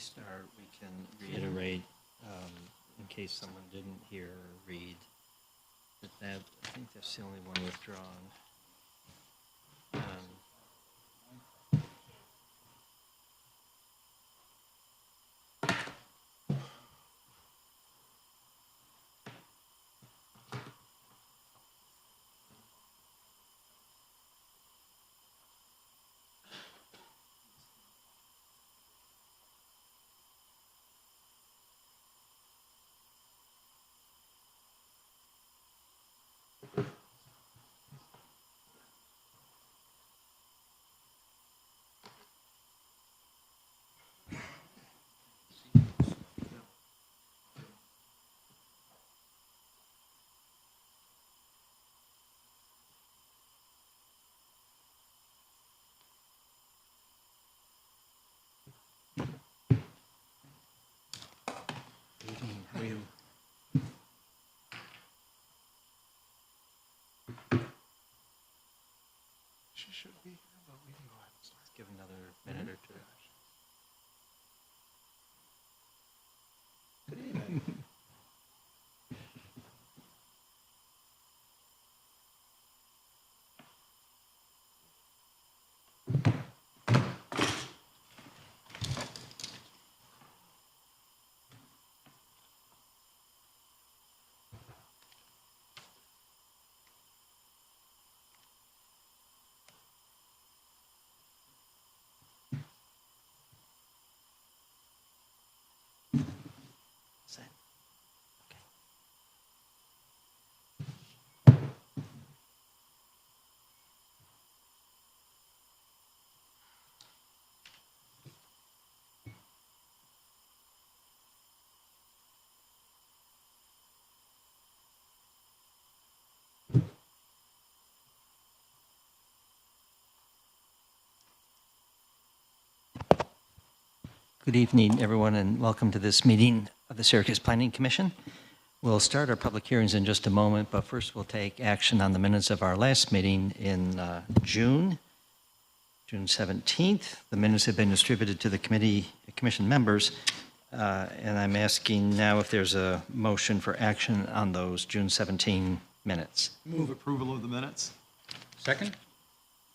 start, we can reiterate, in case someone didn't hear or read, that I think that's the only one withdrawn. She should be here, but we can go ahead and start. Let's give another minute or two. Good evening. Set. Okay. Good evening, everyone, and welcome to this meeting of the Syracuse Planning Commission. We'll start our public hearings in just a moment, but first we'll take action on the minutes of our last meeting in June 17th. The minutes have been distributed to the commission members, and I'm asking now if there's a motion for action on those June 17 minutes. Move approval of the minutes. Second?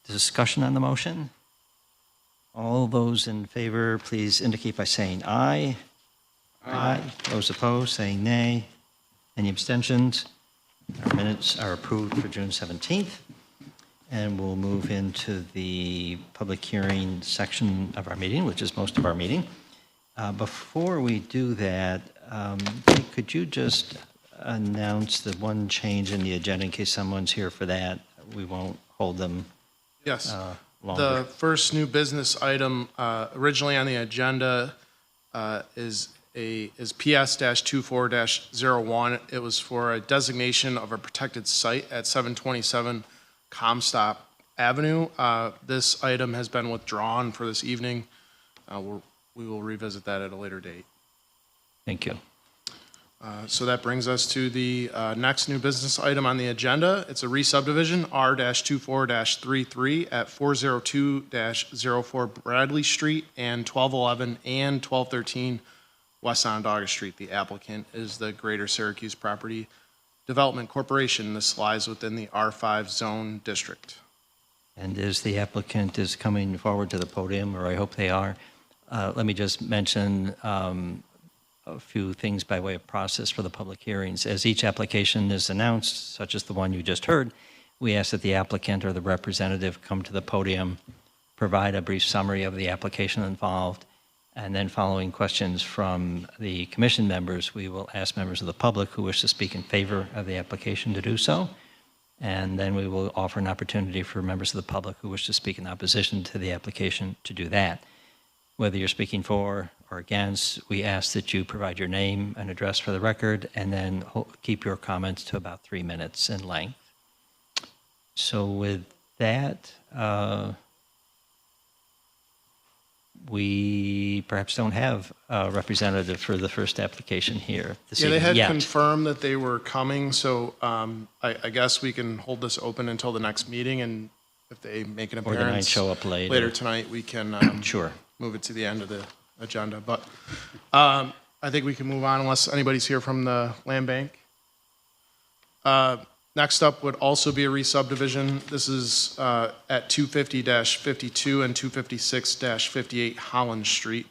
Discussion on the motion? All those in favor, please indicate by saying aye. Aye. Those opposed, saying nay. Any abstentions? Our minutes are approved for June 17th. And we'll move into the public hearing section of our meeting, which is most of our meeting. Before we do that, could you just announce the one change in the agenda in case someone's here for that? We won't hold them Yes. longer. The first new business item originally on the agenda is PS-24-01. It was for a designation of a protected site at 727 Comstock Avenue. This item has been withdrawn for this evening. We will revisit that at a later date. Thank you. So that brings us to the next new business item on the agenda. It's a re-subdivision, R-24-33 at 402-04 Bradley Street and 1211 and 1213 West Onondaga Street. The applicant is the Greater Syracuse Property Development Corporation. This lies within the R5 zone district. And as the applicant is coming forward to the podium, or I hope they are, let me just mention a few things by way of process for the public hearings. As each application is announced, such as the one you just heard, we ask that the applicant or the representative come to the podium, provide a brief summary of the application involved, and then following questions from the commission members, we will ask members of the public who wish to speak in favor of the application to do so. And then we will offer an opportunity for members of the public who wish to speak in opposition to the application to do that. Whether you're speaking for or against, we ask that you provide your name and address for the record, and then keep your comments to about 3 minutes in length. So with that, we perhaps don't have a representative for the first application here this Yeah, they evening had yet. confirmed that they were coming, so I guess we can hold this open until the next meeting, and if they make an Or they might appearance show up later. later tonight, we can Sure. move it to the end of the agenda, but I think we can move on unless anybody's here from the land bank. Next up would also be a re-subdivision. This is at 250-52 and 256-58 Holland Street.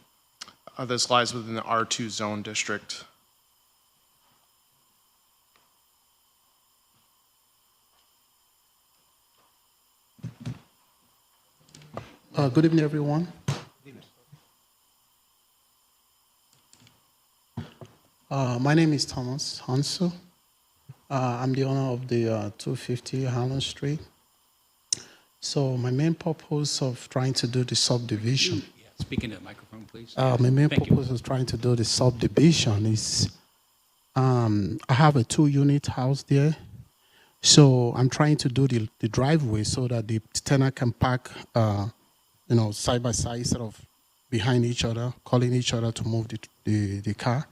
This lies within the R2 zone district. Good evening, everyone. My name is Thomas Hansu. I'm the owner of the 250 Harlan Street. So my main purpose of trying to do the subdivision, Speak into the microphone, please. my main Thank you. purpose of trying to do the subdivision is I have a 2-unit house there. So I'm trying to do the driveway so that the tenant can park, side by side instead of behind each other, calling each other to move the car.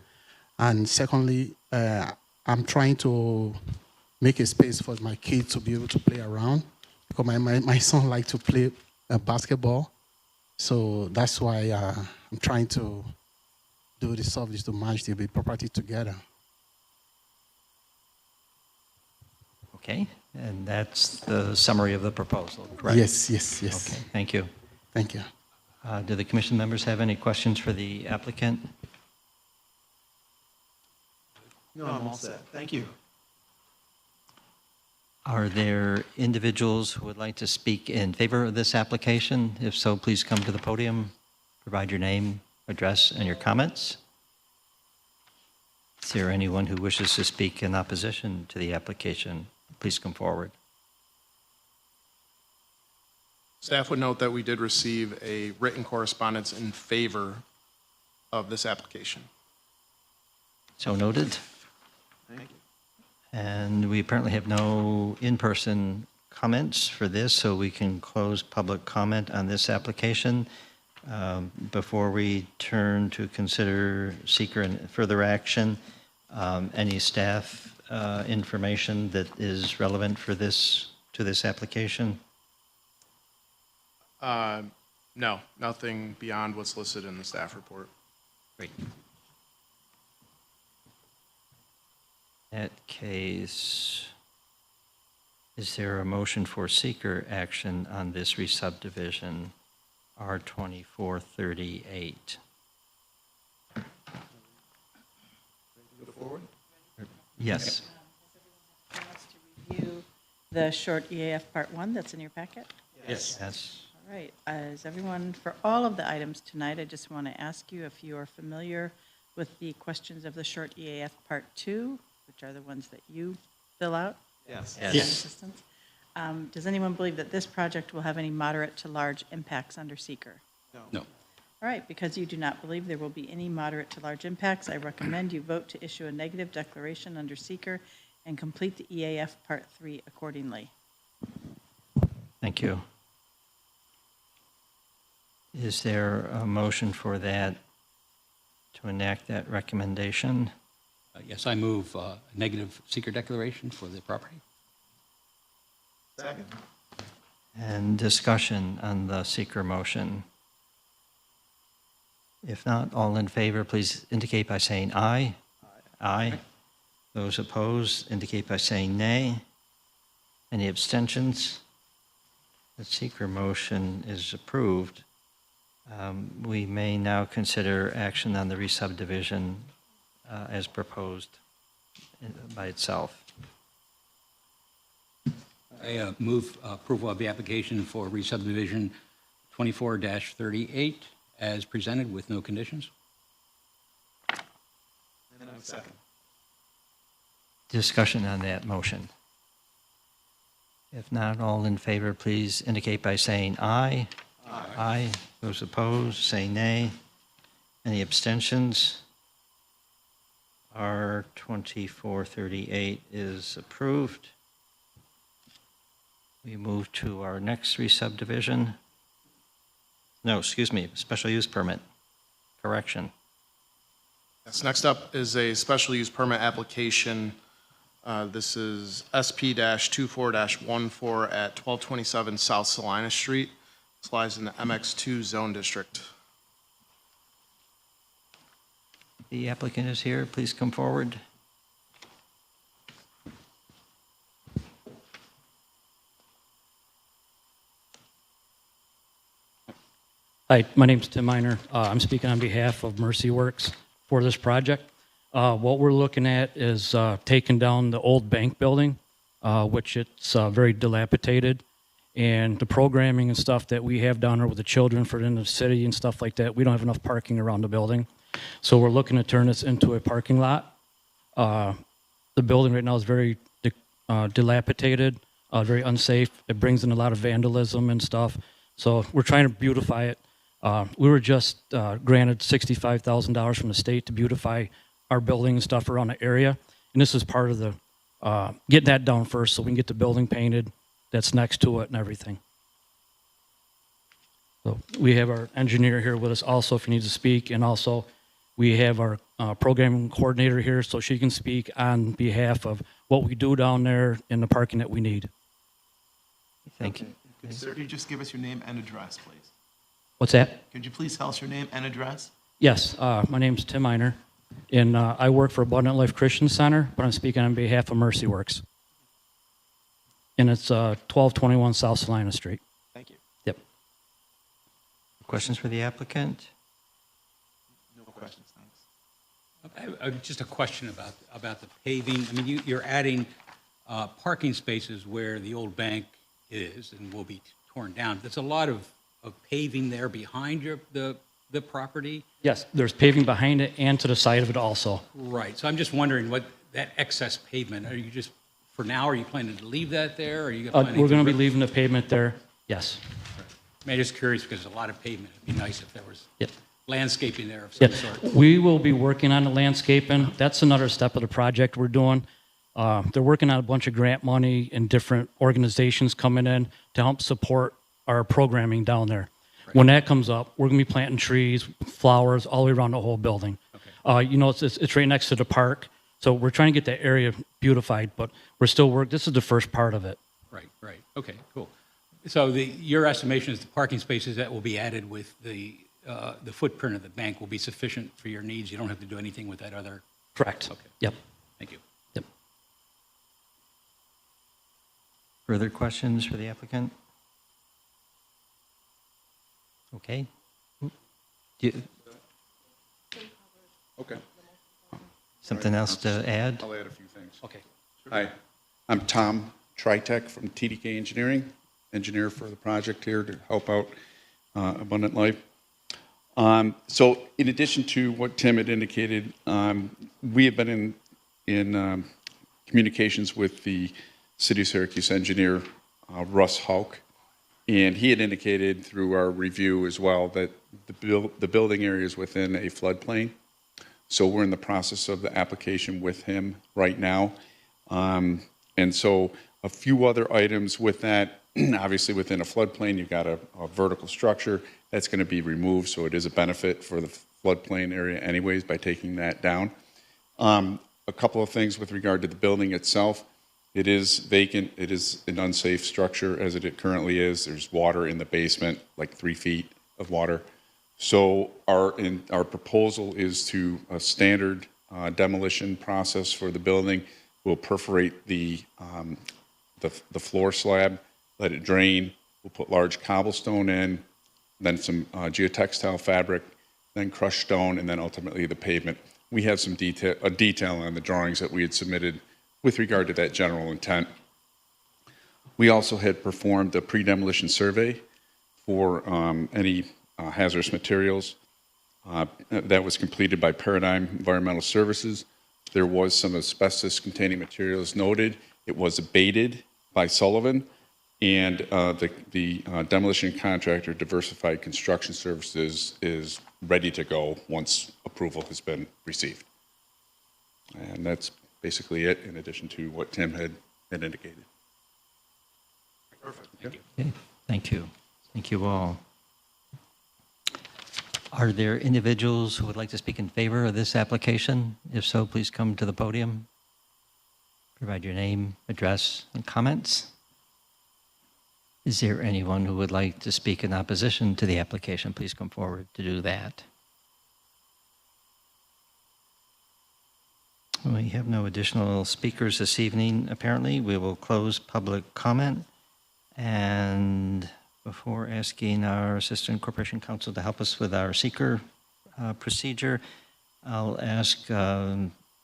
And secondly, I'm trying to make a space for my kids to be able to play around because my son likes to play basketball. So that's why I'm trying to do the subdivision to match the property together. Okay, and that's the summary of the proposal, correct? Yes. Okay, thank you. Thank you. Do the commission members have any questions for the applicant? No, I'm all set. Thank you. Are there individuals who would like to speak in favor of this application? If so, please come to the podium, provide your name, address, and your comments. Is there anyone who wishes to speak in opposition to the application? Please come forward. Staff would note that we did receive a written correspondence in favor of this application. So noted. Thank you. And we apparently have no in-person comments for this, so we can close public comment on this application. Before we turn to consider seeker and further action, any staff information that is relevant for this, to this application? No, nothing beyond what's listed in the staff report. Great. In that case, is there a motion for seeker action on this re-subdivision, R2438? Go forward. Yes. Wants to review the short EAF Part 1 that's in your packet? Yes. Yes. All right, is everyone, for all of the items tonight, I just want to ask you if you are familiar with the questions of the short EAF Part 2, which are the ones that you fill out? Yes. Yes. Yes. Assistance. Does anyone believe that this project will have any moderate to large impacts under seeker? No. All right, because you do not believe there will be any moderate to large impacts, I recommend you vote to issue a negative declaration under seeker and complete the EAF Part 3 accordingly. Thank you. Is there a motion for that, to enact that recommendation? Yes, I move a negative seeker declaration for the property. Second. And discussion on the seeker motion? If not, all in favor, please indicate by saying aye. Aye. Those opposed indicate by saying nay. Any abstentions? The seeker motion is approved. We may now consider action on the re-subdivision as proposed by itself. I move approval of the application for re-subdivision 24-38 as presented with no conditions. And I'm second. Discussion on that motion? If not, all in favor, please indicate by saying aye. Aye. Aye. Those opposed, say nay. Any abstentions? R 2438 is approved. We move to our next re-subdivision. No, excuse me, special use permit. Correction. Yes, next up is a special use permit application. This is SP-24-14 at 1227 South Salina Street. This lies in the MX2 zone district. the applicant is here, please come forward. Hi, my name's Tim Miner. I'm speaking on behalf of Mercy Works for this project. What we're looking at is taking down the old bank building, which it's very dilapidated, and the programming and stuff that we have down there with the children for in the city and stuff like that, we don't have enough parking around the building. So we're looking to turn this into a parking lot. The building right now is very dilapidated, very unsafe. It brings in a lot of vandalism and stuff. So we're trying to beautify it. We were just granted $65,000 from the state to beautify our building and stuff around the area. And this is part of the, getting that down first so we can get the building painted that's next to it and everything. So we have our engineer here with us also if he needs to speak. And also we have our programming coordinator here so she can speak on behalf of what we do down there and the parking that we need. Thank you. Sir, could you just give us your name and address, please? What's that? Could you please tell us your name and address? Yes, my name's Tim Miner, and I work for Abundant Life Christian Center, but I'm speaking on behalf of Mercy Works. And it's 1221 South Salina Street. Thank you. Yep. Questions for the applicant? No questions, thanks. Just a question about the paving. I mean, you're adding parking spaces where the old bank is and will be torn down. There's a lot of paving there behind the property. Yes, there's paving behind it and to the side of it also. Right. So I'm just wondering what that excess pavement, are you just, for now, are you planning to leave that there? Or are you planning We're going to be rip- leaving the pavement there, yes. I mean, I'm just curious because there's a lot of pavement. It'd be nice if there was Yep. landscaping there of some Yep. sort. We will be working on the landscaping. That's another step of the project we're doing. They're working on a bunch of grant money and different organizations coming in to help support our programming down there. When that comes up, we're going to be planting trees, flowers all the way around the whole building. You know, it's right next to the park, so we're trying to get that area beautified, but we're still working. This is the first part of it. Right, right. Okay, cool. So your estimation is the parking spaces that will be added with the footprint of the bank will be sufficient for your needs? You don't have to do anything with that other? Correct. Okay. Yep. Thank you. Yep. Further questions for the applicant? Okay. Do you- Okay, Something else to add? I'll add a few things. Okay. Hi, I'm Tom Tritek from TDK Engineering, engineer for the project here to help out Abundant Life. So in addition to what Tim had indicated, we have been in communications with the City of Syracuse engineer, Russ Hauk, and he had indicated through our review as well that the building area is within a floodplain. So we're in the process of the application with him right now. And so a few other items with that, obviously within a floodplain, you've got a vertical structure that's going to be removed. So it is a benefit for the floodplain area anyways by taking that down. A couple of things with regard to the building itself. It is vacant. It is an unsafe structure as it currently is. There's water in the basement, like 3 feet of water. So our proposal is to a standard demolition process for the building. We'll perforate the floor slab, let it drain. We'll put large cobblestone in, then some geotextile fabric, then crushed stone, and then ultimately the pavement. We have some detail on the drawings that we had submitted with regard to that general intent. We also had performed a pre-demolition survey for any hazardous materials. That was completed by Paradigm Environmental Services. There was some asbestos-containing materials noted. It was abated by Sullivan, and the demolition contractor, Diversified Construction Services, is ready to go once approval has been received. And that's basically it, in addition to what Tim had indicated. Perfect. Okay, thank you. Thank you all. Are there individuals who would like to speak in favor of this application? If so, please come to the podium. Provide your name, address, and comments. Is there anyone who would like to speak in opposition to the application? Please come forward to do that. We have no additional speakers this evening, apparently. We will close public comment. And before asking our Assistant Corporation Counsel to help us with our seeker procedure, I'll ask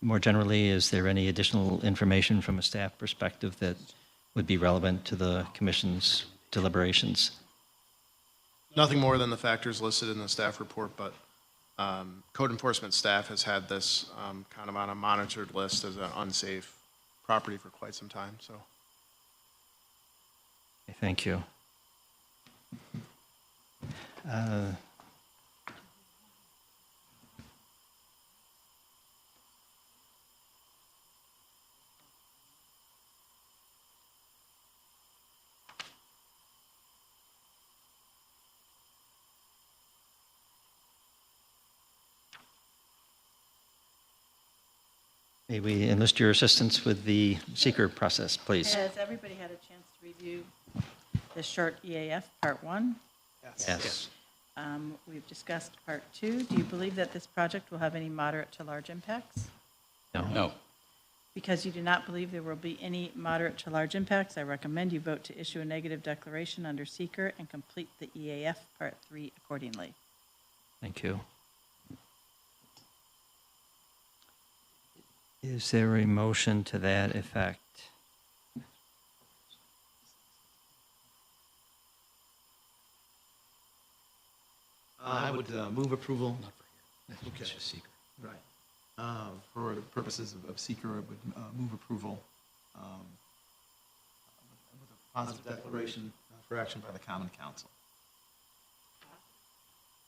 more generally, is there any additional information from a staff perspective that would be relevant to the commission's deliberations? Nothing more than the factors listed in the staff report, but code enforcement staff has had this kind of on a monitored list as an unsafe property for quite some time, so. Okay, thank you. May we enlist your assistance with the seeker process, please? Has everybody had a chance to review the short EAF Part 1? Yes. We've discussed Part 2. Do you believe that this project will have any moderate to large impacts? No. Because you do not believe there will be any moderate to large impacts, I recommend you vote to issue a negative declaration under seeker and complete the EAF Part 3 accordingly. Thank you. Is there a motion to that effect? I would move approval. Okay. It's just seeker. Right. For the purposes of seeker, I would move approval with a positive declaration for action by the Common Council.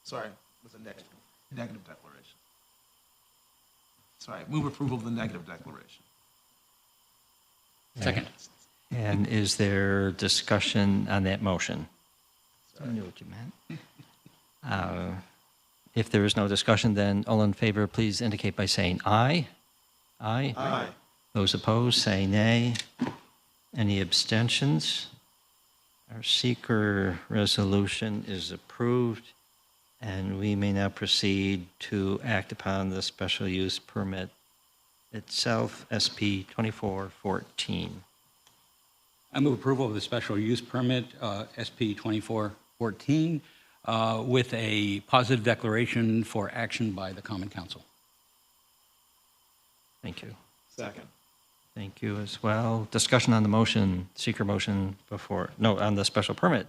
Sorry, with a negative declaration. Sorry, move approval of the negative declaration. Second. And is there discussion on that motion? I knew what you meant. If there is no discussion, then all in favor, please indicate by saying aye. Aye. Aye. Those opposed, say nay. Any abstentions? Our seeker resolution is approved, and we may now proceed to act upon the special use permit itself, SP 2414. I move approval of the special use permit, SP 2414, with a positive declaration for action by the Common Council. Thank you. Second. Thank you as well. Discussion on the motion, seeker motion before, no, on the special permit.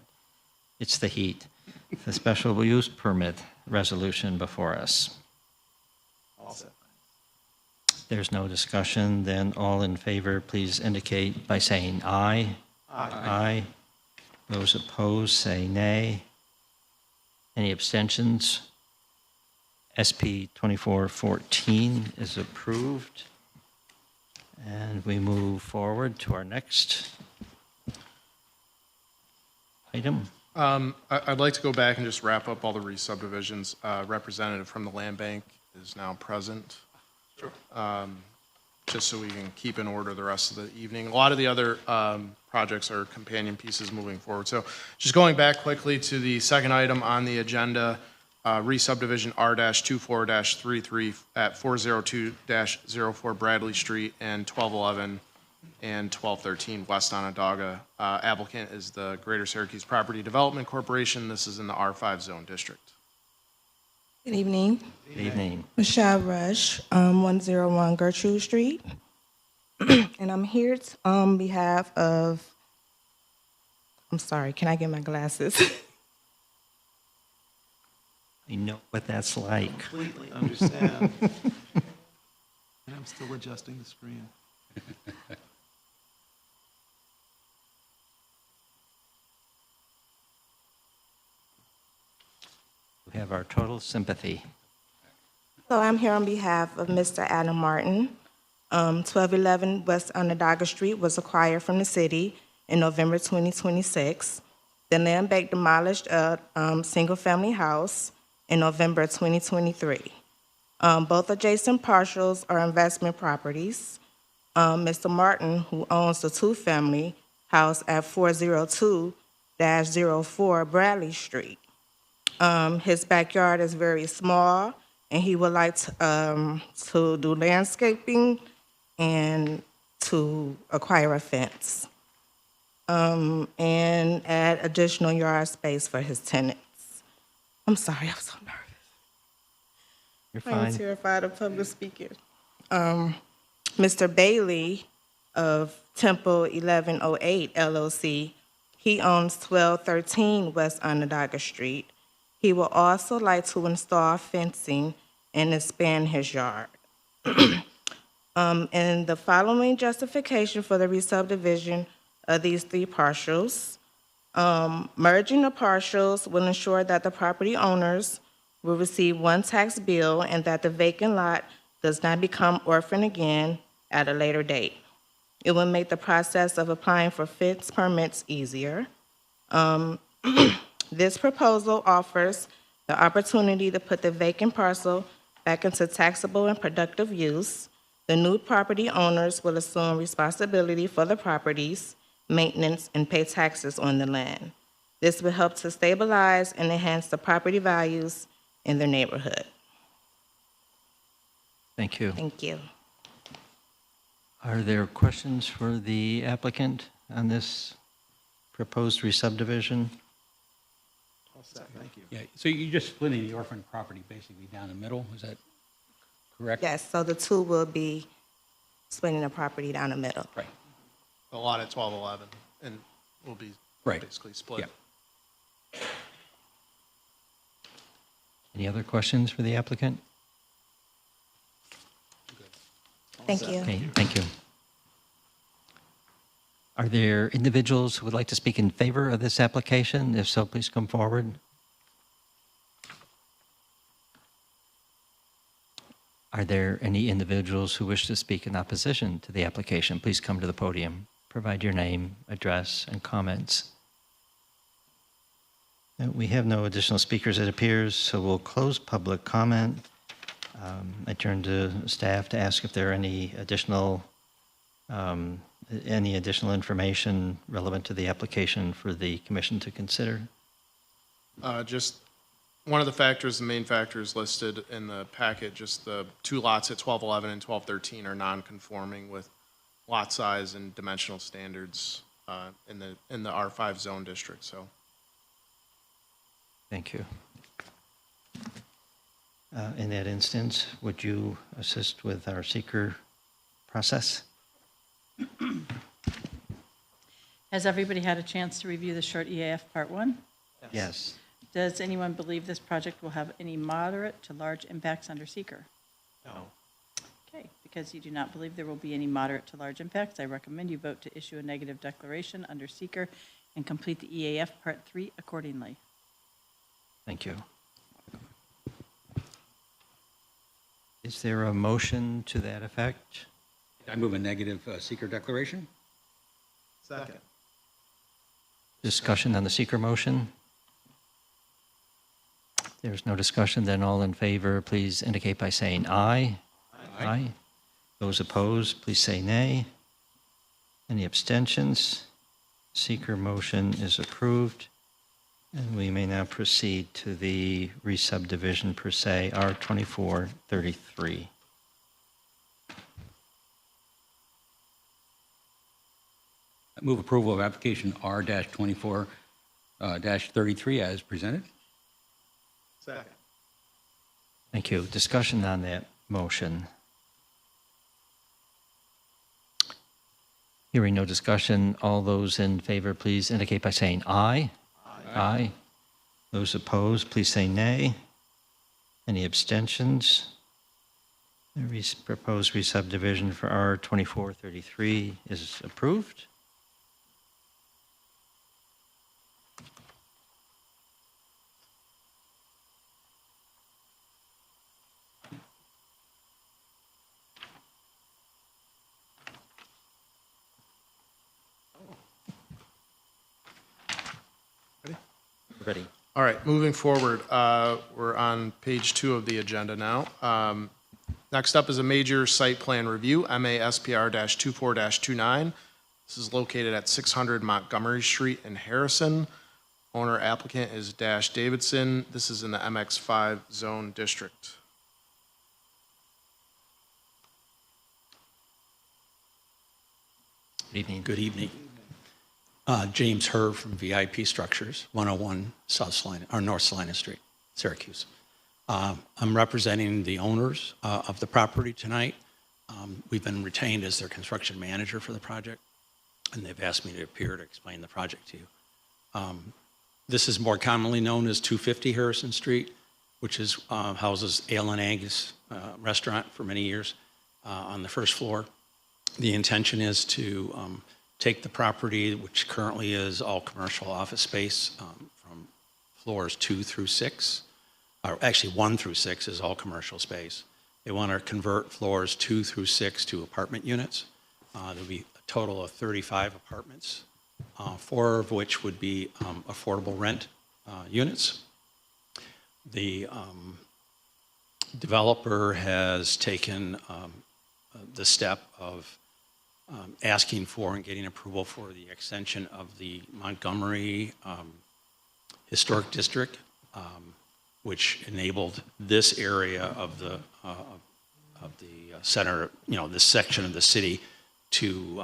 It's the heat. The special use permit resolution before us. All set. There's no discussion, then all in favor, please indicate by saying aye. Aye. Aye. Those opposed, say nay. Any abstentions? SP 2414 is approved. And we move forward to our next item. I'd like to go back and just wrap up all the re-subdivisions. Representative from the land bank is now present. Sure. Just so we can keep in order the rest of the evening. A lot of the other projects are companion pieces moving forward. So just going back quickly to the second item on the agenda, re-subdivision R-24-33 at 402-04 Bradley Street and 1211 and 1213 West Onondaga. Applicant is the Greater Syracuse Property Development Corporation. This is in the R5 zone district. Good evening. Good evening. Michelle Rush, 101 Gertrude Street. And I'm here on behalf of, I'm sorry, can I get my glasses? I know what that's like. Completely understand. And I'm still adjusting the screen. We have our total sympathy. So I'm here on behalf of Mr. Adam Martin. 1211 West Onondaga Street was acquired from the city in November 2026. The land bank demolished a single-family house in November 2023. Both adjacent parcels are investment properties. Mr. Martin, who owns the two-family house at 402-04 Bradley Street. His backyard is very small, and he would like to do landscaping and to acquire a fence, and add additional yard space for his tenants. I'm sorry, I'm so nervous. You're I'm fine. terrified of public speaking. Mr. Bailey of Temple 1108 LLC, he owns 1213 West Onondaga Street. He will also like to install fencing and expand his yard. And the following justification for the re-subdivision of these three parcels. Merging the parcels will ensure that the property owners will receive one tax bill and that the vacant lot does not become orphan again at a later date. It will make the process of applying for fence permits easier. This proposal offers the opportunity to put the vacant parcel back into taxable and productive use. The new property owners will assume responsibility for the properties, maintenance, and pay taxes on the land. This will help to stabilize and enhance the property values in their neighborhood. Thank you. Thank you. Are there questions for the applicant on this proposed re-subdivision? Thank you. Yeah, so you're just splitting the orphan property basically down the middle, is that correct? Yes, so the two will be splitting the property down the middle. Right, The lot at 1211, and will be Right. basically split. yeah. Any other questions for the applicant? Thank you. Okay, thank you. Are there individuals who would like to speak in favor of this application? If so, please come forward. Are there any individuals who wish to speak in opposition to the application? Please come to the podium. Provide your name, address, and comments. We have no additional speakers, it appears, so we'll close public comment. I turn to staff to ask if there are any additional information relevant to the application for the commission to consider. Just one of the factors, the main factors listed in the packet, just the two lots at 1211 and 1213 are non-conforming with lot size and dimensional standards in the R5 zone district, so. Thank you. In that instance, would you assist with our seeker process? Has everybody had a chance to review the short EAF Part 1? Yes. Does anyone believe this project will have any moderate to large impacts under seeker? No. Okay, because you do not believe there will be any moderate to large impacts, I recommend you vote to issue a negative declaration under seeker and complete the EAF Part 3 accordingly. Thank you. Is there a motion to that effect? I move a negative seeker declaration? Second. Discussion on the seeker motion? If there's no discussion, then all in favor, please indicate by saying aye. Aye. Those opposed, please say nay. Any abstentions? Seeker motion is approved. And we may now proceed to the re-subdivision per se, R2433. I move approval of application R-24-33 as presented? Second. Thank you. Discussion on that motion. Hearing no discussion, all those in favor, please indicate by saying aye. Aye. Those opposed, please say nay. Any abstentions? The proposed re-subdivision for R2433 is approved. Ready. All right, moving forward, we're on page 2 of the agenda now. Next up is a major site plan review, MASPR-24-29. This is located at 600 Montgomery Street in Harrison. Owner applicant is Dash Davidson. This is in the MX5 zone district. Good evening. Good evening. James Herr from VIP Structures, 101 South Salina, or North Salina Street, Syracuse. I'm representing the owners of the property tonight. We've been retained as their construction manager for the project, and they've asked me to appear to explain the project to you. This is more commonly known as 250 Harrison Street, which is houses Ale and Angus restaurant for many years on the first floor. The intention is to take the property, which currently is all commercial office space, from floors 2 through 6, or actually 1 through 6 is all commercial space. They want to convert floors 2 through 6 to apartment units. There'll be a total of 35 apartments, 4 of which would be affordable rent units. The developer has taken the step of asking for and getting approval for the extension of the Montgomery Historic District, which enabled this area of the center, this section of the city to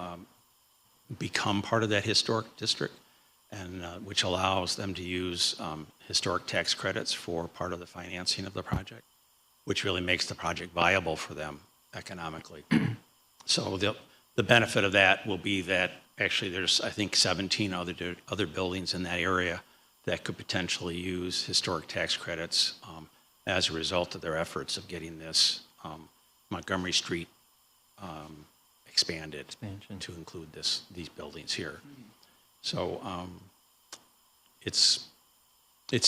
become part of that historic district, and which allows them to use historic tax credits for part of the financing of the project, which really makes the project viable for them economically. So the benefit of that will be that actually there's, I think, 17 other buildings in that area that could potentially use historic tax credits as a result of their efforts of getting this Montgomery Street expanded to include these buildings here. So it's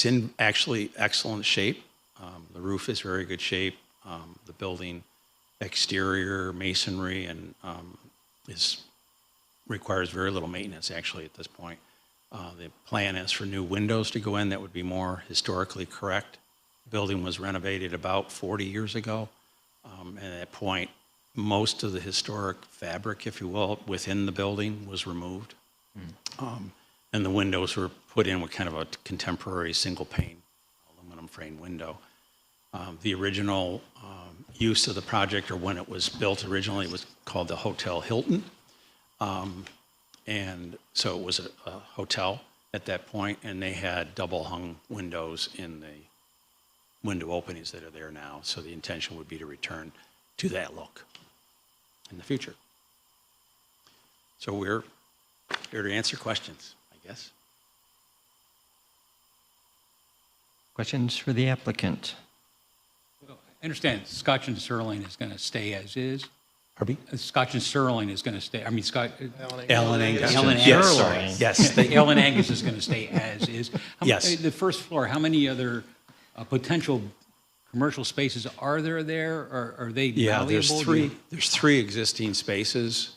in actually excellent shape. The roof is very good shape. The building exterior masonry and requires very little maintenance actually at this point. The plan is for new windows to go in that would be more historically correct. The building was renovated about 40 years ago. And at that point, most of the historic fabric, if you will, within the building was removed. And the windows were put in with kind of a contemporary single pane aluminum frame window. The original use of the project, or when it was built originally, was called the Hotel Hilton. And so it was a hotel at that point, and they had double hung windows in the window openings that are there now. So the intention would be to return to that look in the future. So we're here to answer questions, I guess. Questions for the applicant? I understand Scotch and Sirloin is going to stay as is. Pardon me? Scotch and Sirloin is going to stay, Alan Angus. Alan Yes, Angus. sorry. Yes. Alan Angus is going to stay as is. Yes. The first floor, how many other potential commercial spaces are there? Or are they Yeah, valuable? there's three existing spaces,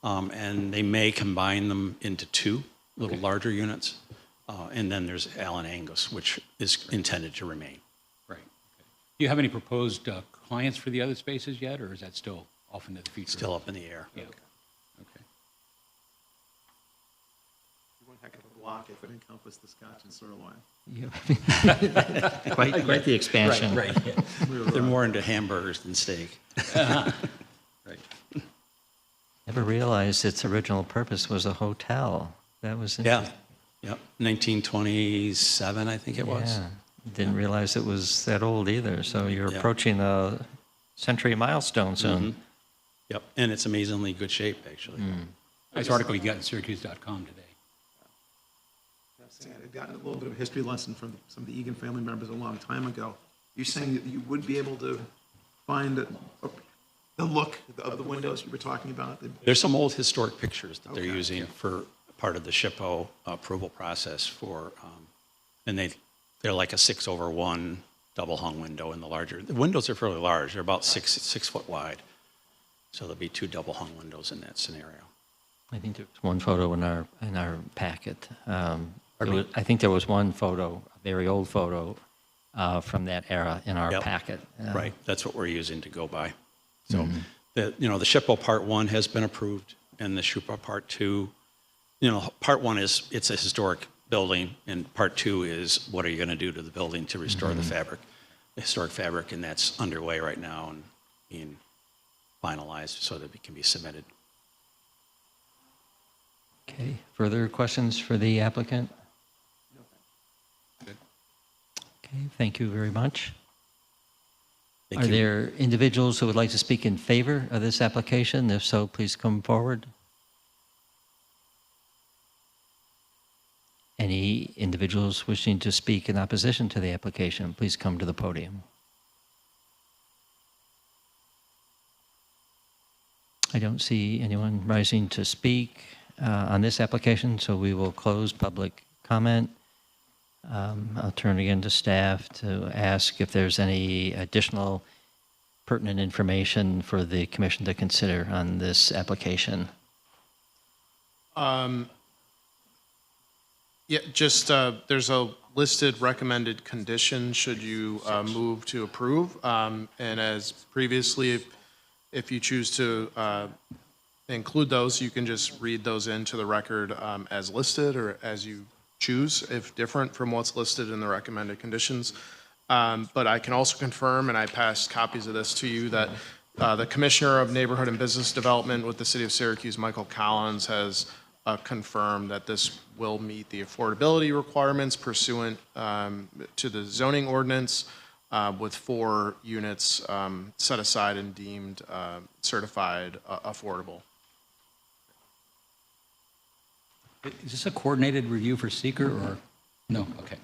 and they may combine them into 2 little larger units. And then there's Alan Angus, which is intended to remain. Right. Okay. Do you have any proposed clients for the other spaces yet, or is that still off into the future? Still up in the air. Yeah. Okay. One heck of a block if it encompassed the Scotch and Sirloin. Quite the expansion. Right. They're more into hamburgers than steak. Right. Never realized its original purpose was a hotel. That was Yeah. interesting. Yep. 1927, I think it was. Yeah. Didn't realize it was that old either. So you're Yeah. approaching the century milestone soon. Yep. And it's amazingly good shape, actually. Nice article you got in Syracuse.com today. I've gotten a little bit of a history lesson from some of the Egan family members a long time ago. You're saying that you would be able to find the look of the windows you were talking about? There's some old historic pictures that they're using for part of the SHPO approval process for, and they're like a 6/1 double hung window in the larger. The windows are fairly large. They're about 6 foot wide. So there'll be 2 double hung windows in that scenario. I think there's one photo in our packet. I think there was one photo, a very old photo from that era in our Yep. packet. Right, that's what we're using to go by. So, the SHPO Part 1 has been approved, and the SHPO Part 2, Part 1 is, it's a historic building, and Part 2 is what are you going to do to the building to restore the fabric, the historic fabric, and that's underway right now and being finalized so that it can be submitted. Okay, further questions for the applicant? Okay, thank you very much. Thank Are you. there individuals who would like to speak in favor of this application? If so, please come forward. Any individuals wishing to speak in opposition to the application, please come to the podium. I don't see anyone rising to speak on this application, so we will close public comment. I'll turn again to staff to ask if there's any additional pertinent information for the commission to consider on this application. Yeah, just, there's a listed recommended condition should you move to approve. And as previously, if you choose to include those, you can just read those into the record as listed or as you choose, if different from what's listed in the recommended conditions. But I can also confirm, and I passed copies of this to you, that the Commissioner of Neighborhood and Business Development with the City of Syracuse, Michael Collins, has confirmed that this will meet the affordability requirements pursuant to the zoning ordinance with 4 units set aside and deemed certified affordable. Is this a coordinated review for seeker or? No, okay.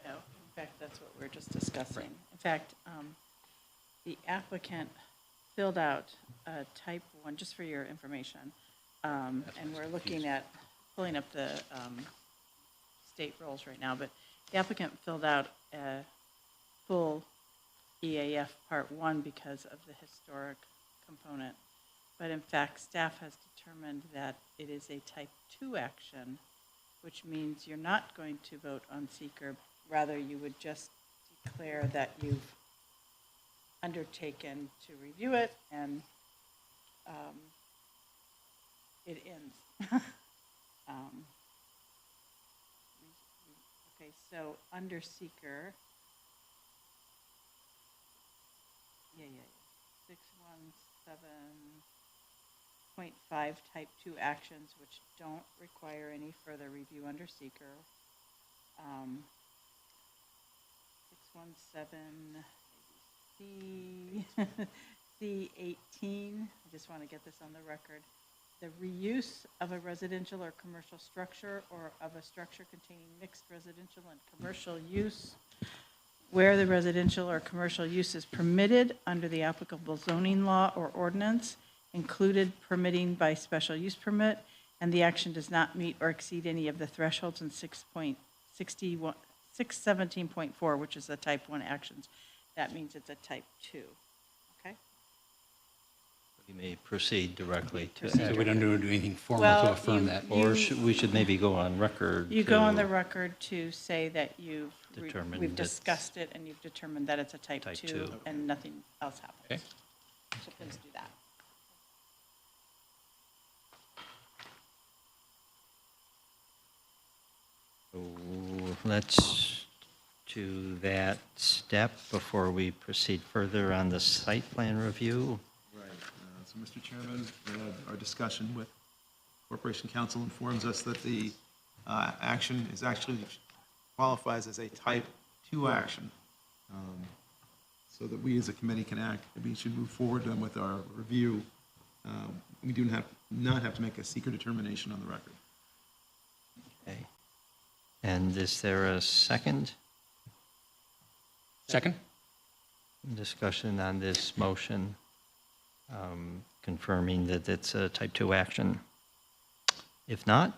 No, in fact, that's what we're just discussing. In fact, the applicant filled out a type 1, just for your information, and we're looking at pulling up the state rules right now, but the applicant filled out a full EAF Part 1 because of the historic component. But in fact, staff has determined that it is a type 2 action, which means you're not going to vote on seeker. Rather, you would just declare that you've undertaken to review it, and it ends. Okay, so under seeker, 617.5 type 2 actions which don't require any further review under seeker. 617 C18, I just want to get this on the record. The reuse of a residential or commercial structure or of a structure containing mixed residential and commercial use where the residential or commercial use is permitted under the applicable zoning law or ordinance, included permitting by special use permit, and the action does not meet or exceed any of the thresholds in 617.4, which is the type 1 actions. That means it's a type 2. Okay? You may proceed directly to So we don't do anything formal Well, to affirm that? Or we should maybe go on record. You go on to- the record to say that Determined we've it's- discussed it and you've determined that it's a type Type 2 2. and nothing else happens. Okay. So please do that. So let's do that step before we proceed further on the site plan review. Right. So, Mr. Chairman, our discussion with Corporation Counsel informs us that the action is actually qualifies as a type 2 action, so that we as a committee can act. We should move forward then with our review. We do not have to make a secret determination on the record. Okay. And is there a second Second? discussion on this motion, confirming that it's a type 2 action? If not,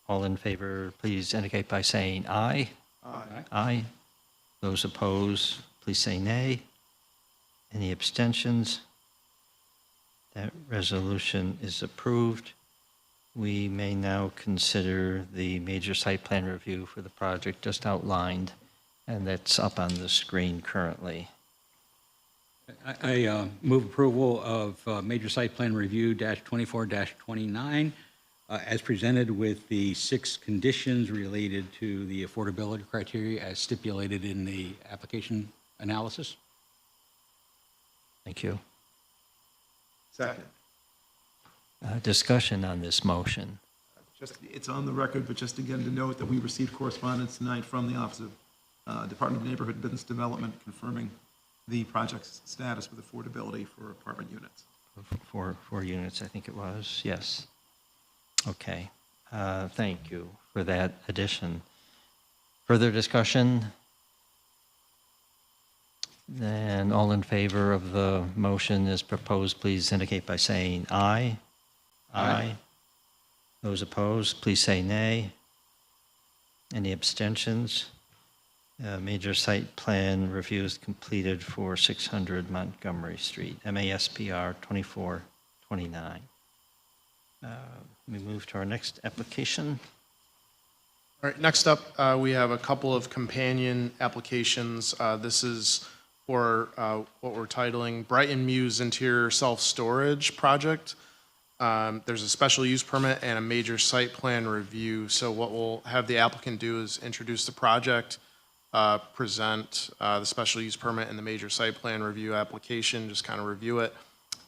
all in favor, please indicate by saying aye. Aye. Aye. Those opposed, please say nay. Any abstentions? That resolution is approved. We may now consider the major site plan review for the project just outlined, and that's up on the screen currently. I move approval of major site plan review -24-29 as presented with the 6 conditions related to the affordability criteria as stipulated in the application analysis. Thank you. Second. Discussion on this motion. Just, it's on the record, but just again to note that we received correspondence tonight from the Office of Department of Neighborhood and Business Development confirming the project's status with affordability for apartment units. Four units, I think it was, yes. Okay, thank you for that addition. Further discussion? Then all in favor of the motion as proposed, please indicate by saying aye. Aye. Those opposed, please say nay. Any abstentions? Major site plan reviews completed for 600 Montgomery Street, MASPR 2429. We move to our next application. All right, next up, we have a couple of companion applications. This is for what we're titling Brighton Muse Interior Self-Storage Project. There's a special use permit and a major site plan review. So what we'll have the applicant do is introduce the project, present the special use permit and the major site plan review application, just kind of review it.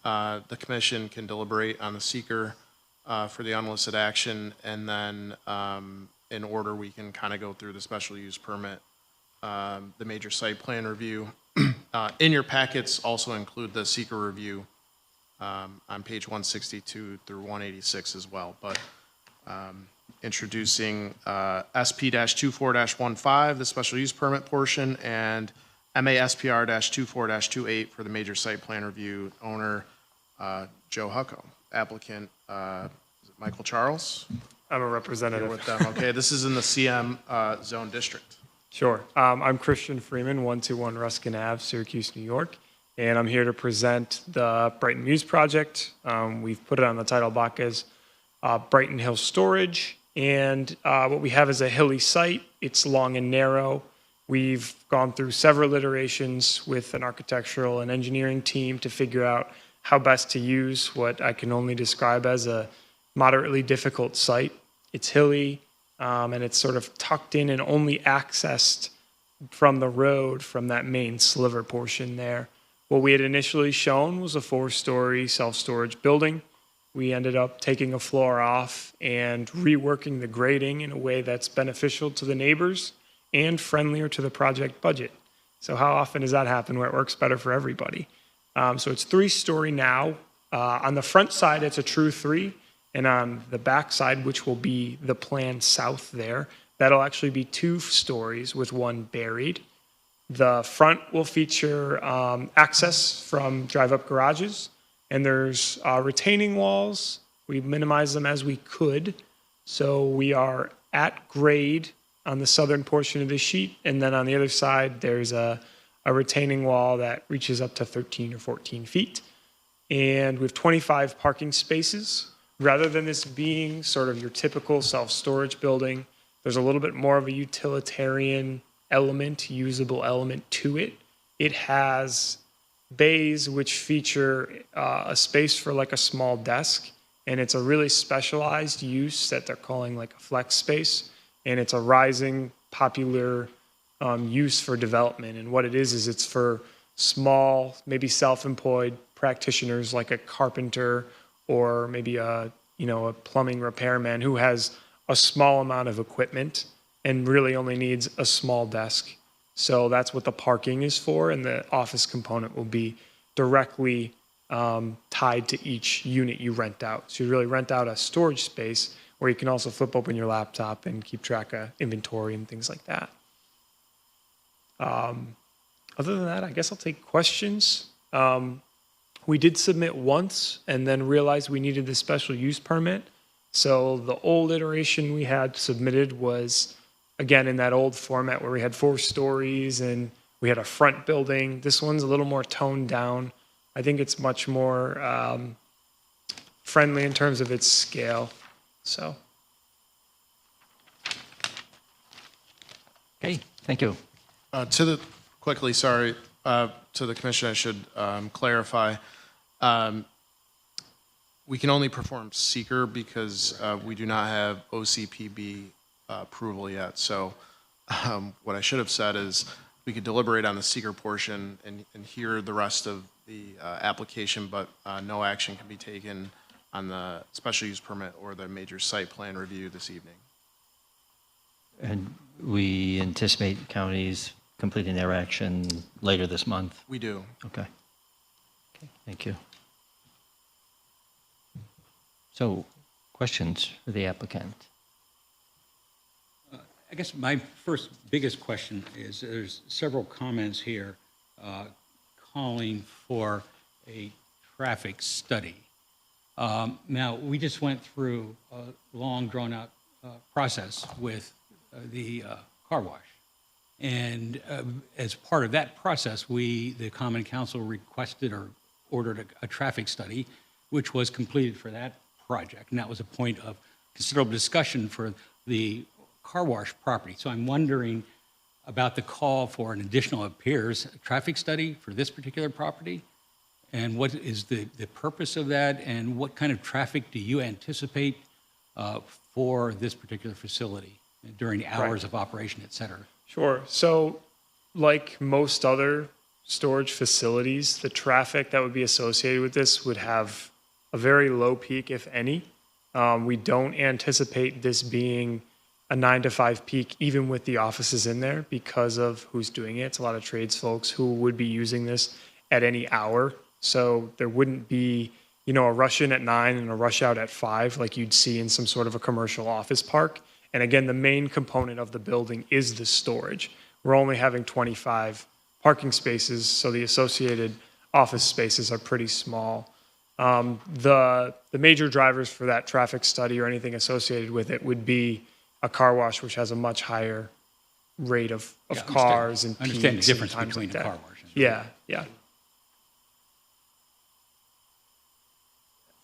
The commission can deliberate on the seeker for the unlisted action, and then in order we can kind of go through the special use permit, the major site plan review. In your packets also include the seeker review on page 162 through 186 as well, but introducing SP-24-15, the special use permit portion, and MASPR-24-28 for the major site plan review. Owner, Joe Hucko. Applicant, is it Michael Charles? I'm a You're representative. with them, okay. This is in the CM zone district. Sure. I'm Christian Freeman, 121 Ruskin Ave, Syracuse, New York, and I'm here to present the Brighton Muse project. We've put it on the title block as Brighton Hill Storage, and what we have is a hilly site. It's long and narrow. We've gone through several iterations with an architectural and engineering team to figure out how best to use what I can only describe as a moderately difficult site. It's hilly, and it's sort of tucked in and only accessed from the road from that main sliver portion there. What we had initially shown was a 4-story self-storage building. We ended up taking a floor off and reworking the grading in a way that's beneficial to the neighbors and friendlier to the project budget. So how often does that happen where it works better for everybody? So it's 3-story now. On the front side, it's a true 3. And on the back side, which will be the plan south there, that'll actually be 2 stories with 1 buried. The front will feature access from drive-up garages, and there's retaining walls. We minimize them as we could. So we are at grade on the southern portion of the sheet, and then on the other side, there's a retaining wall that reaches up to 13 or 14 feet. And we have 25 parking spaces. Rather than this being sort of your typical self-storage building, there's a little bit more of a utilitarian element, usable element to it. It has bays which feature a space for like a small desk, and it's a really specialized use that they're calling like a flex space, and it's a rising popular use for development. And what it is it's for small, maybe self-employed practitioners like a carpenter or maybe a plumbing repairman who has a small amount of equipment and really only needs a small desk. So that's what the parking is for, and the office component will be directly tied to each unit you rent out. So you really rent out a storage space where you can also flip open your laptop and keep track of inventory and things like that. Other than that, I guess I'll take questions. We did submit once and then realized we needed the special use permit. So the old iteration we had submitted was, again, in that old format where we had 4 stories and we had a front building. This one's a little more toned down. I think it's much more friendly in terms of its scale. So. Okay, thank you. Quickly, sorry, to the commission, I should clarify. We can only perform seeker because we do not have OCPB approval yet. So what I should have said is we could deliberate on the seeker portion and hear the rest of the application, but no action can be taken on the special use permit or the major site plan review this evening. And we anticipate counties completing their action later this month. We do. Okay. Okay, thank you. So, questions for the applicant? I guess my first biggest question is there's several comments here calling for a traffic study. Now, we just went through a long, drawn-out process with the car wash. And as part of that process, the Common Council requested or ordered a traffic study, which was completed for that project. And that was a point of considerable discussion for the car wash property. So I'm wondering about the call for an additional traffic study for this particular property, and what is the purpose of that, and what kind of traffic do you anticipate for this particular facility during hours of operation, et cetera? Sure. So like most other storage facilities, the traffic that would be associated with this would have a very low peak, if any. We don't anticipate this being a 9 to 5 peak, even with the offices in there, because of who's doing it. It's a lot of trades folks who would be using this at any hour. So there wouldn't be, a rush in at 9 and a rush out at 5 like you'd see in some sort of a commercial office park. And again, the main component of the building is the storage. We're only having 25 parking spaces, so the associated office spaces are pretty small. The major drivers for that traffic study or anything associated with it would be a car wash, which has a much higher rate of cars and I understand the peaks difference and times between like the that. car wash. Yeah, yeah.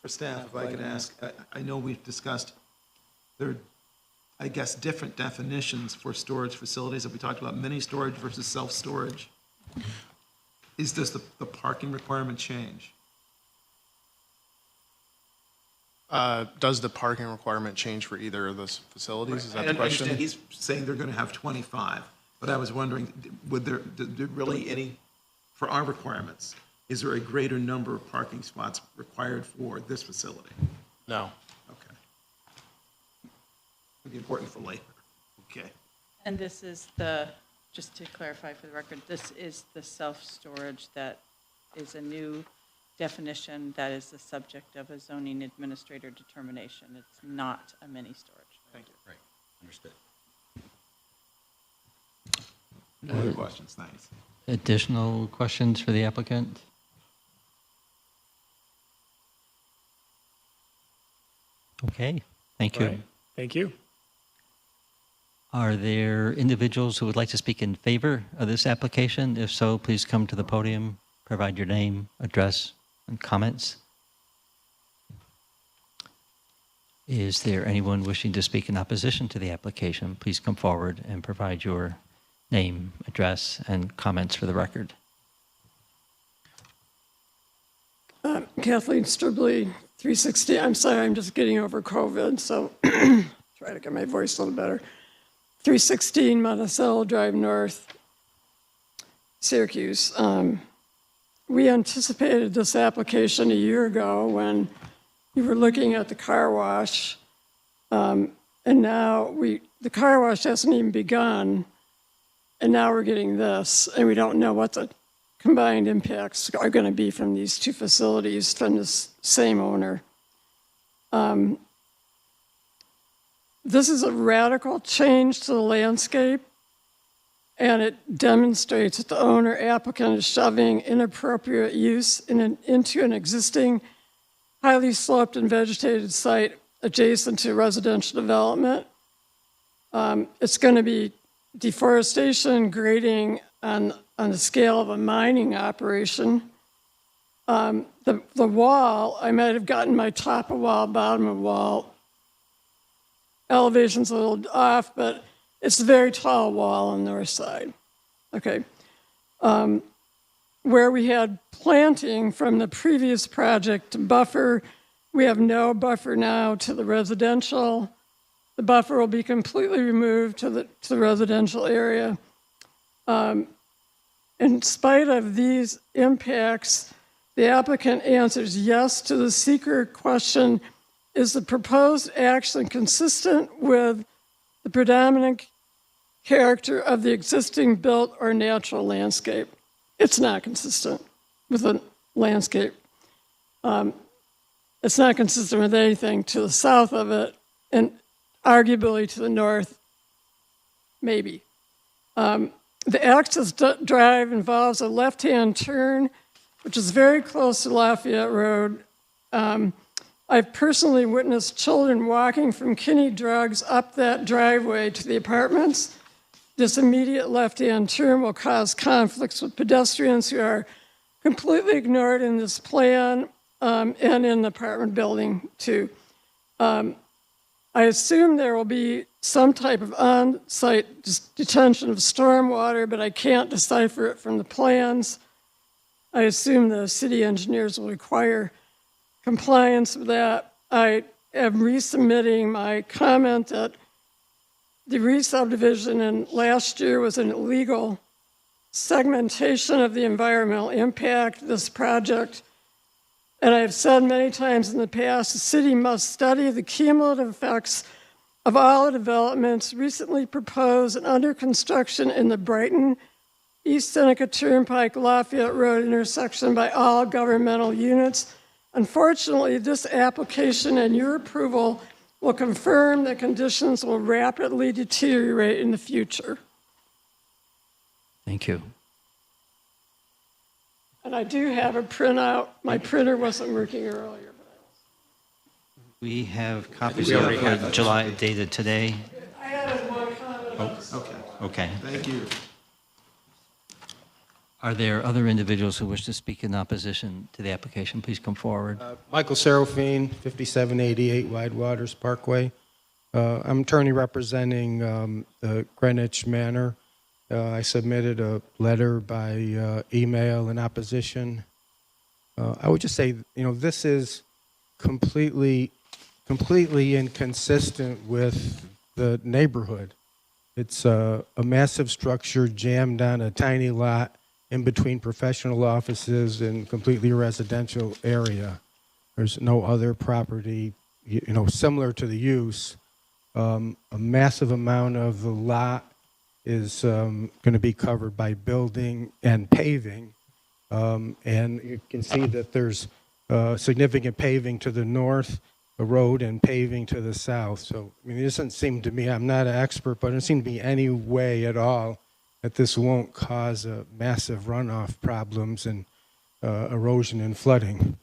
For staff, if I could ask, I know we've discussed, there are, I guess, different definitions for storage facilities. Have we talked about mini storage versus self-storage? Does the parking requirement change? Does the parking requirement change for either of those facilities? Is that the I question? understand he's saying they're going to have 25, but I was wondering, would there really any, for our requirements, is there a greater number of parking spots required for this facility? No. Okay. Would be important for later. Okay. And this is just to clarify for the record, this is the self-storage that is a new definition that is the subject of a zoning administrator determination. It's not a mini storage. Thank you. Right, understood. No other questions, thanks. Additional questions for the applicant? Okay, thank you. Right. Thank you. Are there individuals who would like to speak in favor of this application? If so, please come to the podium, provide your name, address, and comments. Is there anyone wishing to speak in opposition to the application? Please come forward and provide your name, address, and comments for the record. Kathleen Stribley, 360. I'm sorry, I'm just getting over COVID, so try to get my voice a little better. 316 Monticello Drive North, Syracuse. We anticipated this application a year ago when you were looking at the car wash, and now the car wash hasn't even begun, and now we're getting this, and we don't know what the combined impacts are going to be from these two facilities from this same owner. This is a radical change to the landscape, and it demonstrates that the owner applicant is shoving inappropriate use into an existing highly sloped and vegetated site adjacent to residential development. It's going to be deforestation, grading on the scale of a mining operation. The wall, I might have gotten my top of wall, bottom of wall elevation's a little off, but it's a very tall wall on the north side. Okay. Where we had planting from the previous project to buffer, we have no buffer now to the residential. The buffer will be completely removed to the residential area. In spite of these impacts, the applicant answers yes to the seeker question, is the proposed action consistent with the predominant character of the existing built or natural landscape? It's not consistent with the landscape. It's not consistent with anything to the south of it, and arguably to the north, maybe. The access drive involves a left-hand turn, which is very close to Lafayette Road. I've personally witnessed children walking from Kinney Drugs up that driveway to the apartments. This immediate left-hand turn will cause conflicts with pedestrians who are completely ignored in this plan and in the apartment building too. I assume there will be some type of on-site detention of stormwater, but I can't decipher it from the plans. I assume the city engineers will require compliance with that. I am resubmitting my comment that the re-subdivision in last year was an illegal segmentation of the environmental impact of this project. And I've said many times in the past, the city must study the cumulative effects of all the developments recently proposed and under construction in the Brighton, East Seneca Turnpike, Lafayette Road intersection by all governmental units. Unfortunately, this application and your approval will confirm that conditions will rapidly deteriorate in the future. Thank you. And I do have a printout. My printer wasn't working earlier. We have copies of July dated today. I added one comment. Okay. Thank you. Are there other individuals who wish to speak in opposition to the application? Please come forward. Michael Serafine, 5788 Wide Waters Parkway. I'm attorney representing the Greenwich Manor. I submitted a letter by email in opposition. I would just say, this is completely inconsistent with the neighborhood. It's a massive structure jammed on a tiny lot in between professional offices and completely residential area. There's no other property, similar to the use. A massive amount of the lot is going to be covered by building and paving. And you can see that there's significant paving to the north, a road, and paving to the south. So, it doesn't seem to me, I'm not an expert, but it doesn't seem to be any way at all that this won't cause massive runoff problems and erosion and flooding.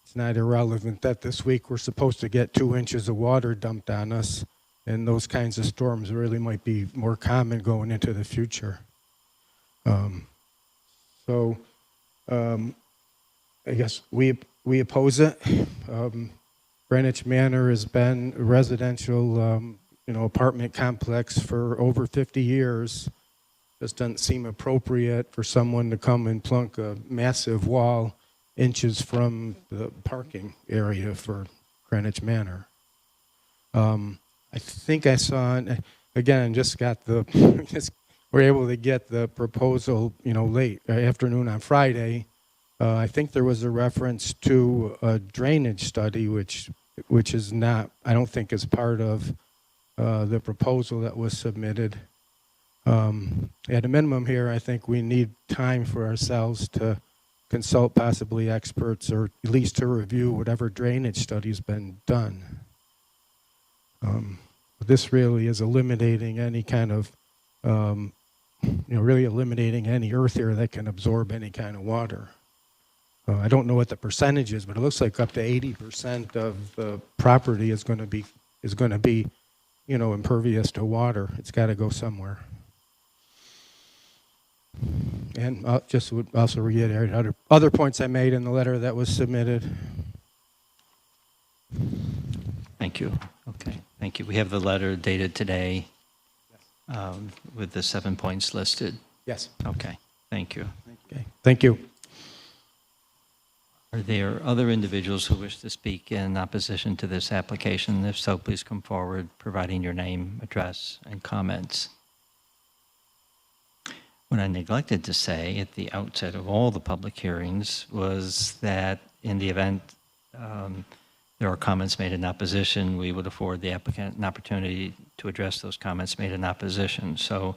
It's not irrelevant that this week we're supposed to get 2 inches of water dumped on us, and those kinds of storms really might be more common going into the future. I guess we oppose it. Greenwich Manor has been a residential apartment complex for over 50 years. Just doesn't seem appropriate for someone to come and plunk a massive wall inches from the parking area for Greenwich Manor. I think I saw, again, just got the, we're able to get the proposal, late afternoon on Friday. I think there was a reference to a drainage study, which is not, I don't think is part of the proposal that was submitted. At a minimum here, I think we need time for ourselves to consult possibly experts, or at least to review whatever drainage study's been done. This really is eliminating any kind of, really eliminating any earth here that can absorb any kind of water. I don't know what the percentage is, but it looks like up to 80% of the property is going to be, impervious to water. It's got to go somewhere. And I just would also reiterate other points I made in the letter that was submitted. Thank you. Okay, thank you. We have the letter dated today with the 7 points listed. Yes. Okay, thank you. Okay. Thank you. Are there other individuals who wish to speak in opposition to this application? If so, please come forward, providing your name, address, and comments. What I neglected to say at the outset of all the public hearings was that in the event there are comments made in opposition, we would afford the applicant an opportunity to address those comments made in opposition. So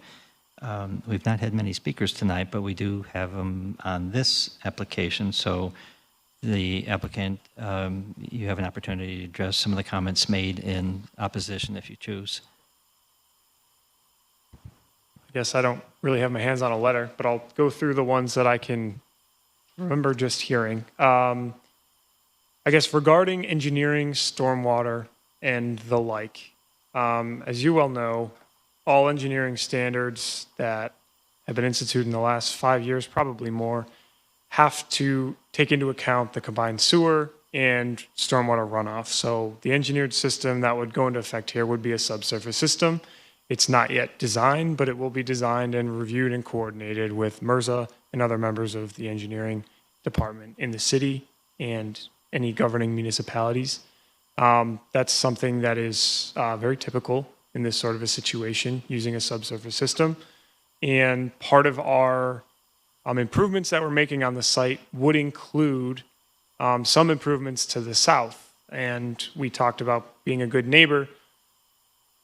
we've not had many speakers tonight, but we do have them on this application. So the applicant, you have an opportunity to address some of the comments made in opposition if you choose. I guess I don't really have my hands on a letter, but I'll go through the ones that I can remember just hearing. I guess regarding engineering, stormwater, and the like, as you well know, all engineering standards that have been instituted in the last 5 years, probably more, have to take into account the combined sewer and stormwater runoff. So the engineered system that would go into effect here would be a subsurface system. It's not yet designed, but it will be designed and reviewed and coordinated with MRSA and other members of the engineering department in the city and any governing municipalities. That's something that is very typical in this sort of a situation, using a subsurface system. And part of our improvements that we're making on the site would include some improvements to the south. And we talked about being a good neighbor.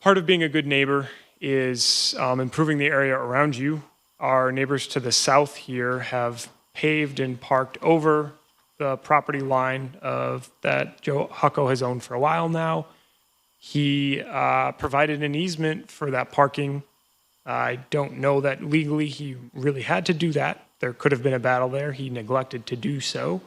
Part of being a good neighbor is improving the area around you. Our neighbors to the south here have paved and parked over the property line of that Joe Hucko has owned for a while now. He provided an easement for that parking. I don't know that legally he really had to do that. There could have been a battle there. He neglected to do so.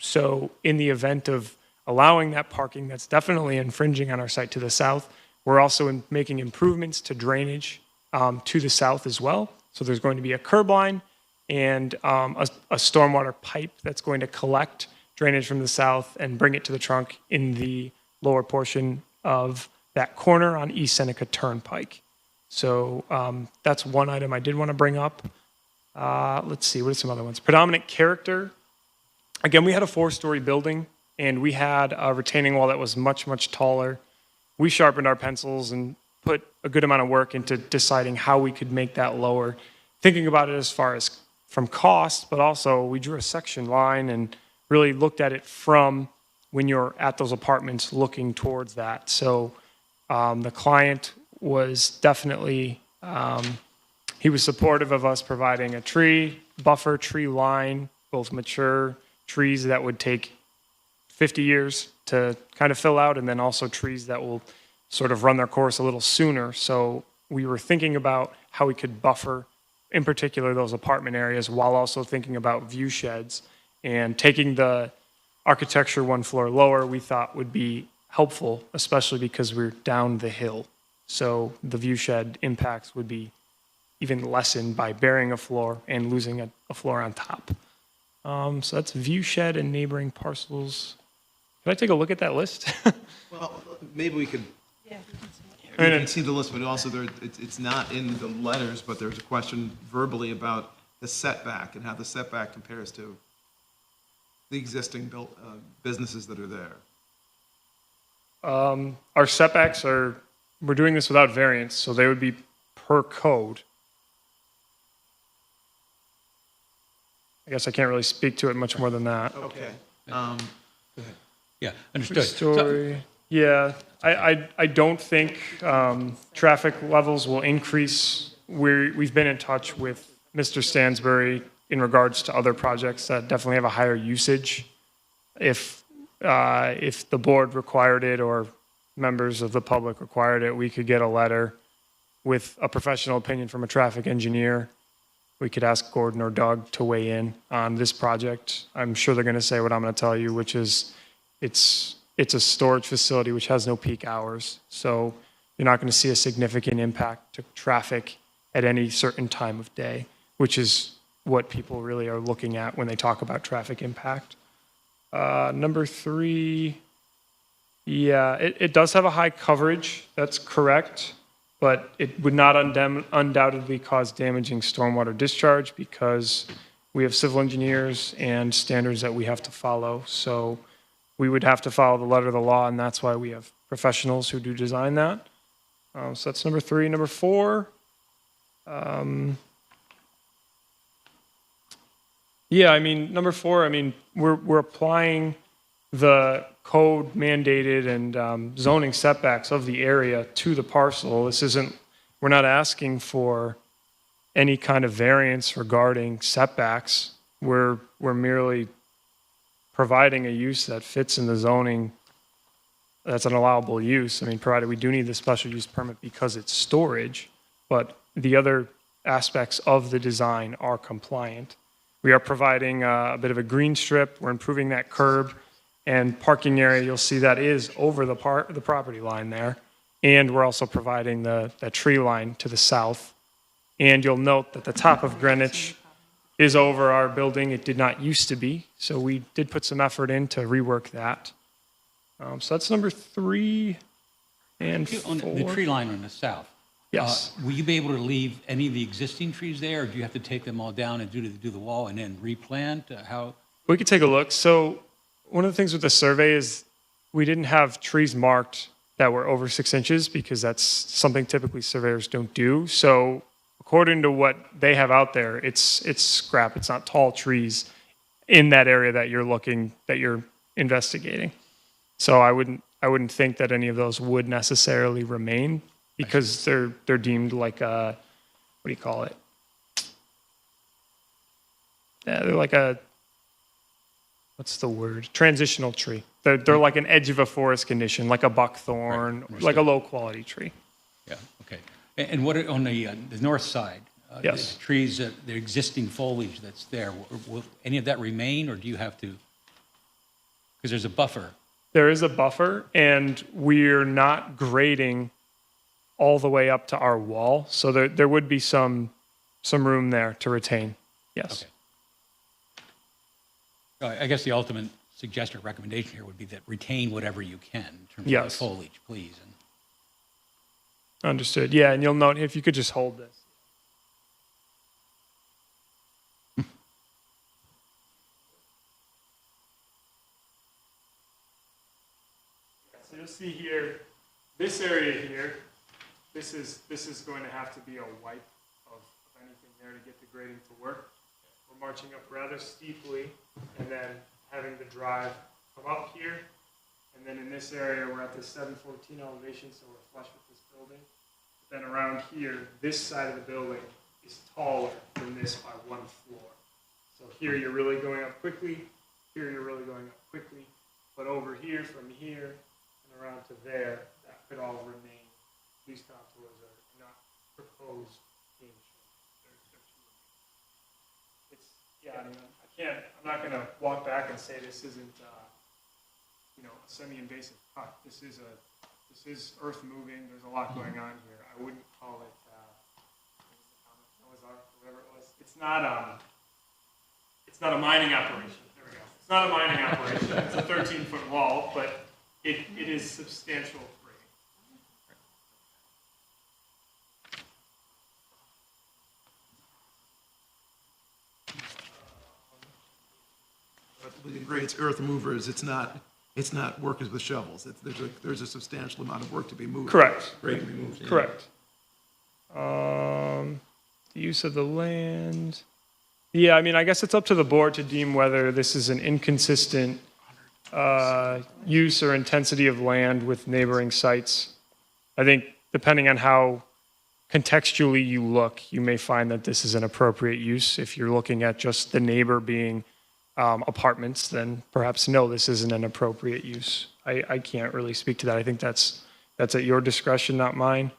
So in the event of allowing that parking, that's definitely infringing on our site to the south. We're also making improvements to drainage to the south as well. So there's going to be a curb line and a stormwater pipe that's going to collect drainage from the south and bring it to the trunk in the lower portion of that corner on East Seneca Turnpike. So that's one item I did want to bring up. Let's see, what are some other ones? Predominant character. Again, we had a 4-story building and we had a retaining wall that was much, much taller. We sharpened our pencils and put a good amount of work into deciding how we could make that lower. Thinking about it as far as from cost, but also we drew a section line and really looked at it from when you're at those apartments looking towards that. So the client was definitely, he was supportive of us providing a tree buffer, tree line, both mature trees that would take 50 years to kind of fill out, and then also trees that will sort of run their course a little sooner. So we were thinking about how we could buffer, in particular, those apartment areas, while also thinking about view sheds. And taking the architecture one floor lower, we thought would be helpful, especially because we're down the hill. So the view shed impacts would be even lessened by burying a floor and losing a floor on top. So that's view shed and neighboring parcels. Can I take a look at that list? Well, maybe we could, Yeah, you can see the list, but also it's not in the letters, but there's a question verbally about the setback and how the setback compares to the existing businesses that are there. Our setbacks are, we're doing this without variance, so they would be per code. I guess I can't really speak to it much more than that. Okay. Yeah, understood. Story. Yeah, I don't think traffic levels will increase. We've been in touch with Mr. Stansbury in regards to other projects that definitely have a higher usage. If the board required it or members of the public required it, we could get a letter with a professional opinion from a traffic engineer. We could ask Gordon or Doug to weigh in on this project. I'm sure they're going to say what I'm going to tell you, which is it's a storage facility which has no peak hours. So you're not going to see a significant impact to traffic at any certain time of day, which is what people really are looking at when they talk about traffic impact. Number 3, yeah, it does have a high coverage. That's correct. But it would not undoubtedly cause damaging stormwater discharge because we have civil engineers and standards that we have to follow. So we would have to follow the letter of the law, and that's why we have professionals who do design that. So that's number 3. Number 4, Yeah, I mean, number four, I mean, we're applying the code mandated and zoning setbacks of the area to the parcel. This isn't, we're not asking for any kind of variance regarding setbacks. We're merely providing a use that fits in the zoning that's an allowable use. I mean, provided we do need the special use permit because it's storage, but the other aspects of the design are compliant. We are providing a bit of a green strip. We're improving that curb and parking area. You'll see that is over the property line there. And we're also providing the tree line to the south. And you'll note that the top of Greenwich is over our building. It did not used to be. So we did put some effort in to rework that. So that's number 3 and 4. On the tree line on the south. Yes. Will you be able to leave any of the existing trees there, or do you have to take them all down and do the wall and then replant? How? We could take a look. So one of the things with the survey is we didn't have trees marked that were over 6 inches because that's something typically surveyors don't do. So according to what they have out there, it's scrap. It's not tall trees in that area that you're investigating. So I wouldn't think that any of those would necessarily remain because they're deemed like a, what do you call it? Yeah, they're like a, what's the word? Transitional tree. They're like an edge of a forest condition, like a buckthorn, Right. like a low quality tree. Yeah, okay. And what, on the north side? Yes. The trees, the existing foliage that's there, will any of that remain, or do you have to? Because there's a buffer. There is a buffer, and we're not grading all the way up to our wall, so there would be some room there to retain. Yes. Okay. I guess the ultimate suggestion or recommendation here would be that retain whatever you can in terms of Yes. the foliage, please. Understood. Yeah, and you'll note if you could just hold this. So you'll see here, this area here, this is going to have to be a wipe of anything there to get the grading to work. We're marching up rather steeply and then having the drive come up here. And then in this area, we're at the 714 elevation, so we're flush with this building. But then around here, this side of the building is taller than this by 1 floor. So here you're really going up quickly, here you're really going up quickly. But over here, from here, and around to there, that could all remain. These contours are not proposed being changed. I mean, I'm not gonna walk back and say this isn't, a semi-invasive cut. This is earth moving, there's a lot going on here. I wouldn't call it, whatever it was. It's not a mining operation. There we go. It's not a mining operation. It's a 13-foot wall, but it is substantial With the grades, earth movers, it's not workers with shovels. There's a substantial amount of work to be moved. Correct. Grade to be moved. Yeah. Correct. The use of the land. Yeah, I mean, I guess it's up to the board to deem whether this is an inconsistent use or intensity of land with neighboring sites. I think depending on how contextually you look, you may find that this is an appropriate use. If you're looking at just the neighbor being apartments, then perhaps no, this isn't an appropriate use. I can't really speak to that. I think that's at your discretion, not mine.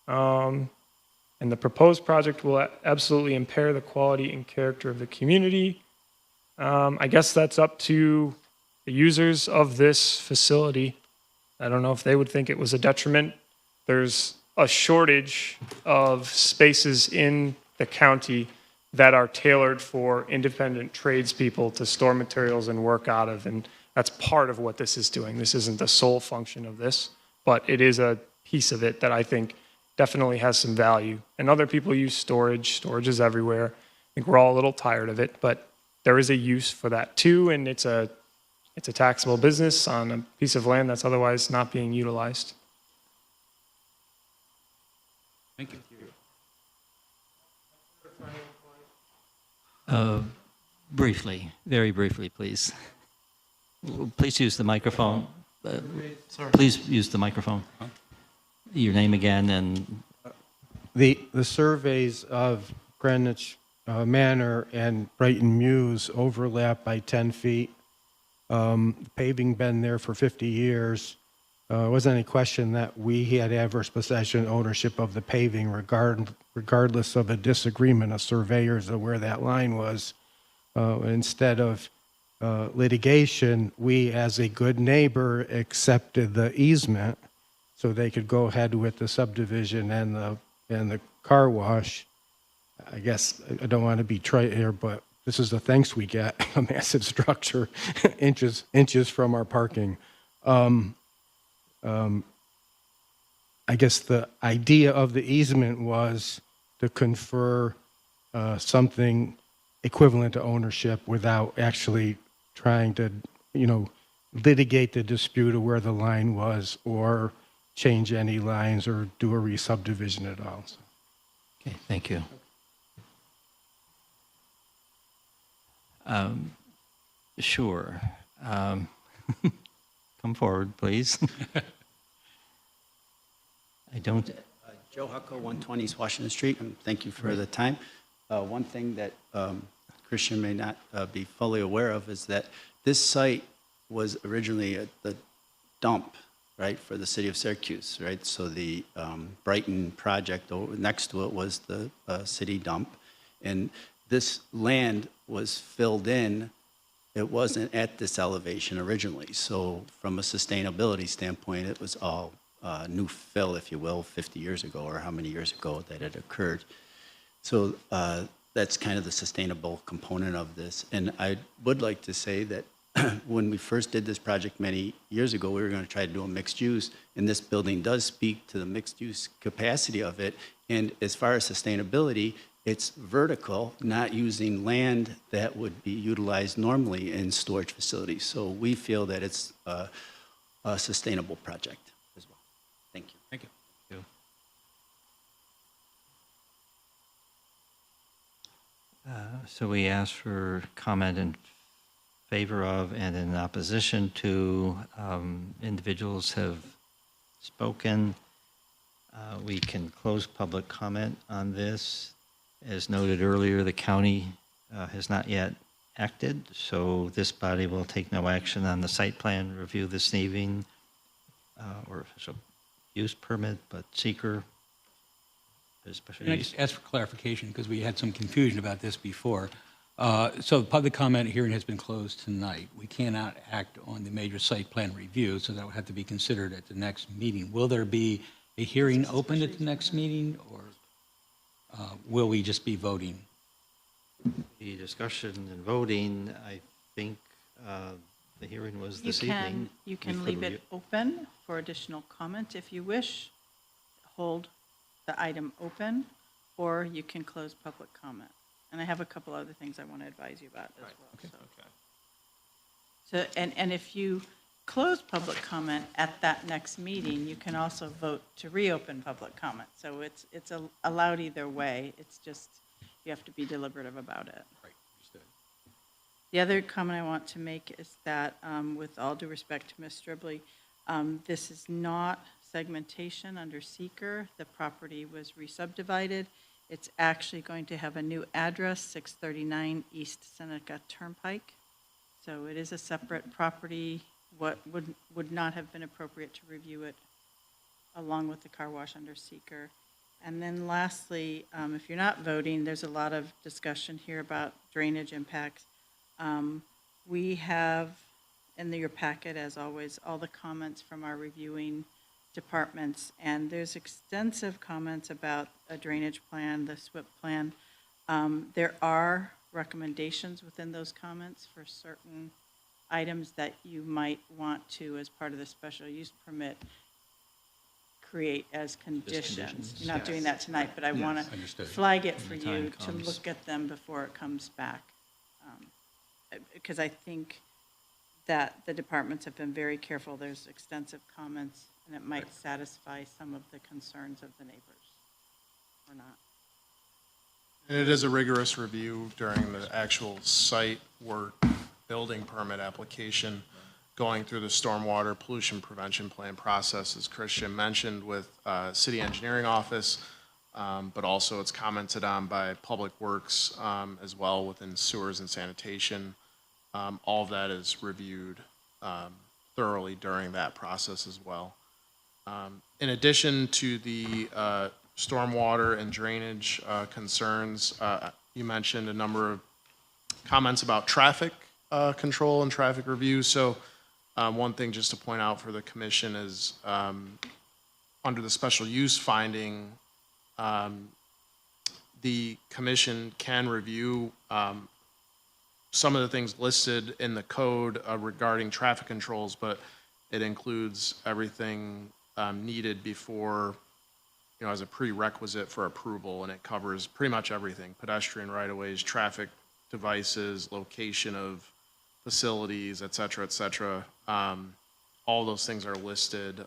And the proposed project will absolutely impair the quality and character of the community. I guess that's up to the users of this facility. I don't know if they would think it was a detriment. There's a shortage of spaces in the county that are tailored for independent tradespeople to store materials and work out of, and that's part of what this is doing. This isn't the sole function of this, but it is a piece of it that I think definitely has some value. And other people use storage. Storage is everywhere. I think we're all a little tired of it, but there is a use for that too, and it's a taxable business on a piece of land that's otherwise not being utilized. Thank you. Briefly, very briefly, please. Please use the microphone. Please use the microphone. Your name again and The surveys of Greenwich Manor and Brighton Mews overlap by 10 feet. Paving been there for 50 years. Wasn't any question that we had adverse possession ownership of the paving regardless of a disagreement of surveyors of where that line was. Instead of litigation, we as a good neighbor accepted the easement so they could go ahead with the subdivision and the car wash. I guess I don't want to be trite here, but this is the thanks we get, a massive structure, inches from our parking. I guess the idea of the easement was to confer something equivalent to ownership without actually trying to, litigate the dispute of where the line was or change any lines or do a re-subdivision at all. So. okay, thank you. Sure. Come forward, please. I don't. Joe Hucko, 120 East Washington Street, and thank you for the time. One thing that Christian may not be fully aware of is that this site was originally the dump, right, for the city of Syracuse, right? So the Brighton project next to it was the city dump, and this land was filled in. It wasn't at this elevation originally, so from a sustainability standpoint, it was all new fill, if you will, 50 years ago, or how many years ago that it occurred. So that's kind of the sustainable component of this. And I would like to say that when we first did this project many years ago, we were going to try to do a mixed use, and this building does speak to the mixed use capacity of it. And as far as sustainability, it's vertical, not using land that would be utilized normally in storage facilities. So we feel that it's a sustainable project as well. Thank you. Thank you. So we asked for comment in favor of and in opposition to. Individuals have spoken. We can close public comment on this. As noted earlier, the county has not yet acted, so this body will take no action on the site plan review this evening or official use permit, but seeker. Special Can I use. just ask for clarification, because we had some confusion about this before. So the public comment hearing has been closed tonight. We cannot act on the major site plan review, so that would have to be considered at the next meeting. Will there be a hearing open at the next meeting, or will we just be voting? The discussion and voting, I think the hearing was this evening. You can leave it open for additional comment if you wish. Hold the item open, or you can close public comment. And I have a couple other things I want to advise you about as well. So, and if you close public comment at that next meeting, you can also vote to reopen public comment. So it's allowed either way. It's just, you have to be deliberative about it. Right, understood. The other comment I want to make is that, with all due respect to Ms. Stribley, this is not segmentation under seeker. The property was re-subdivided. It's actually going to have a new address, 639 East Seneca Turnpike. So it is a separate property. What would not have been appropriate to review it along with the car wash under seeker. And then lastly, if you're not voting, there's a lot of discussion here about drainage impacts. We have in your packet, as always, all the comments from our reviewing departments, and there's extensive comments about a drainage plan, the SWIP plan. There are recommendations within those comments for certain items that you might want to, as part of the special use permit, create as conditions. You're not doing that tonight, but I want to flag it for you to look at them before it comes back. Because I think that the departments have been very careful. There's extensive comments, and it might satisfy some of the concerns of the neighbors or not. And it is a rigorous review during the actual site work, building permit application, going through the stormwater pollution prevention plan process, as Christian mentioned, with city engineering office, but also it's commented on by Public Works as well within sewers and sanitation. All of that is reviewed thoroughly during that process as well. In addition to the stormwater and drainage concerns, you mentioned a number of comments about traffic control and traffic review. So one thing just to point out for the commission is under the special use finding, the commission can review some of the things listed in the code regarding traffic controls, but it includes everything needed before, as a prerequisite for approval, and it covers pretty much everything: pedestrian right-of-ways, traffic devices, location of facilities, et cetera, et cetera. All those things are listed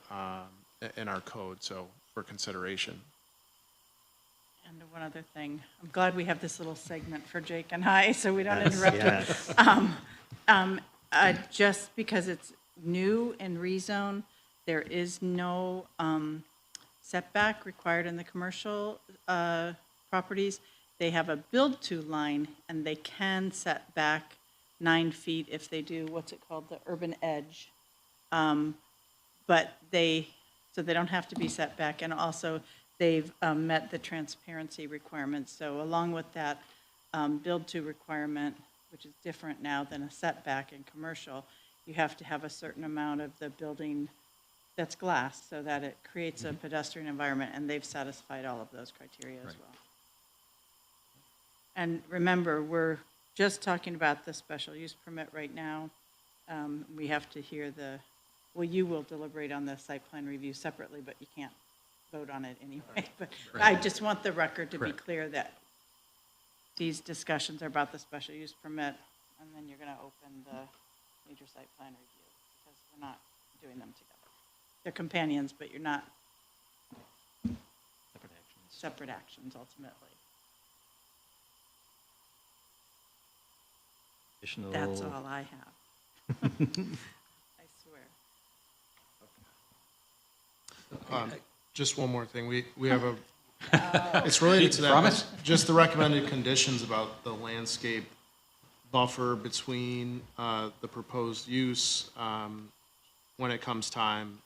in our code, so for consideration. And one other thing, I'm glad we have this little segment for Jake and I, so we don't interrupt him. Just because it's new in rezone, there is no setback required in the commercial properties. They have a build-to line, and they can set back 9 feet if they do, what's it called, the urban edge. But so they don't have to be set back, and also they've met the transparency requirements. So along with that build-to requirement, which is different now than a setback in commercial, you have to have a certain amount of the building that's glass so that it creates a pedestrian environment, and they've satisfied all of those criteria as well. And remember, we're just talking about the special use permit right now. We have to hear you will deliberate on the site plan review separately, but you can't vote on it anyway. But I just want the record to be clear that these discussions are about the special use permit, and then you're going to open the major site plan review, because we're not doing them together. They're companions, but you're not separate actions ultimately. That's all I have. I swear. Just one more thing. We have a, it's related to that. Promise? Just the recommended conditions about the landscape buffer between the proposed use when it comes time.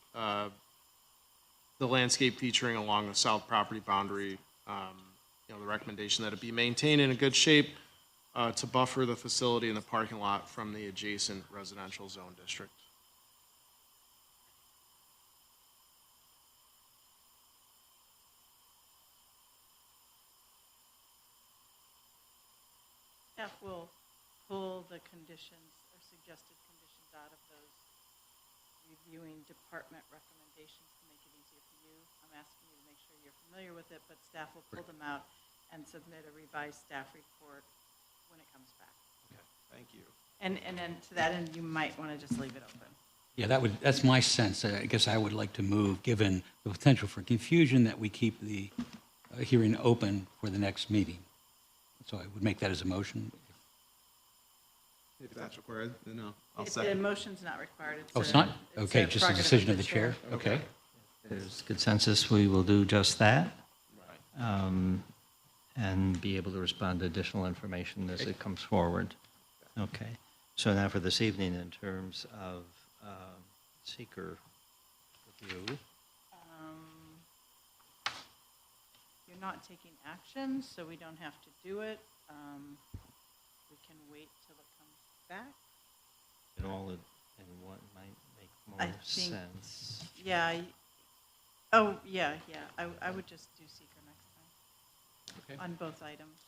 The landscape featuring along the south property boundary, the recommendation that it be maintained in a good shape to buffer the facility and the parking lot from the adjacent residential zone district. Staff will pull the conditions or suggested conditions out of those reviewing department recommendations to make it easier for you. I'm asking you to make sure you're familiar with it, but staff will pull them out and submit a revised staff report when it comes back. Thank you. And then to that end, you might want to just leave it open. Yeah, that's my sense. I guess I would like to move, given the potential for confusion, that we keep the hearing open for the next meeting. So I would make that as a motion. If that's required, then I'll The second. motion's not required. Oh, it's not? Okay, a just a prerogative decision of the chair? Okay. There's consensus, we will do just that. And be able to respond to additional information as it comes forward. Okay. So now for this evening, in terms of seeker review. You're not taking action, so we don't have to do it. We can wait till it comes back. It all in what might make I more think- sense. Yeah. I would just do seeker next time. Okay. On both items.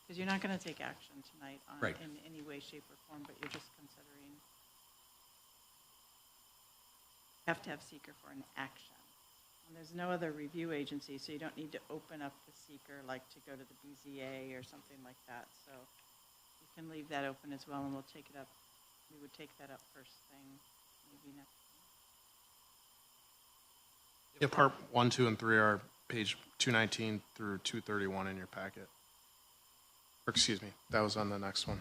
Because you're not going to take action tonight on, Right. in any way, shape, or form, but you're just considering. You have to have seeker for an action. And there's no other review agency, so you don't need to open up the seeker like to go to the BZA or something like that. So you can leave that open as well, and we'll take it up. We would take that up first thing, maybe next. Yeah, part 1, 2, and 3 are page 219 through 231 in your packet. or excuse me, that was on the next one.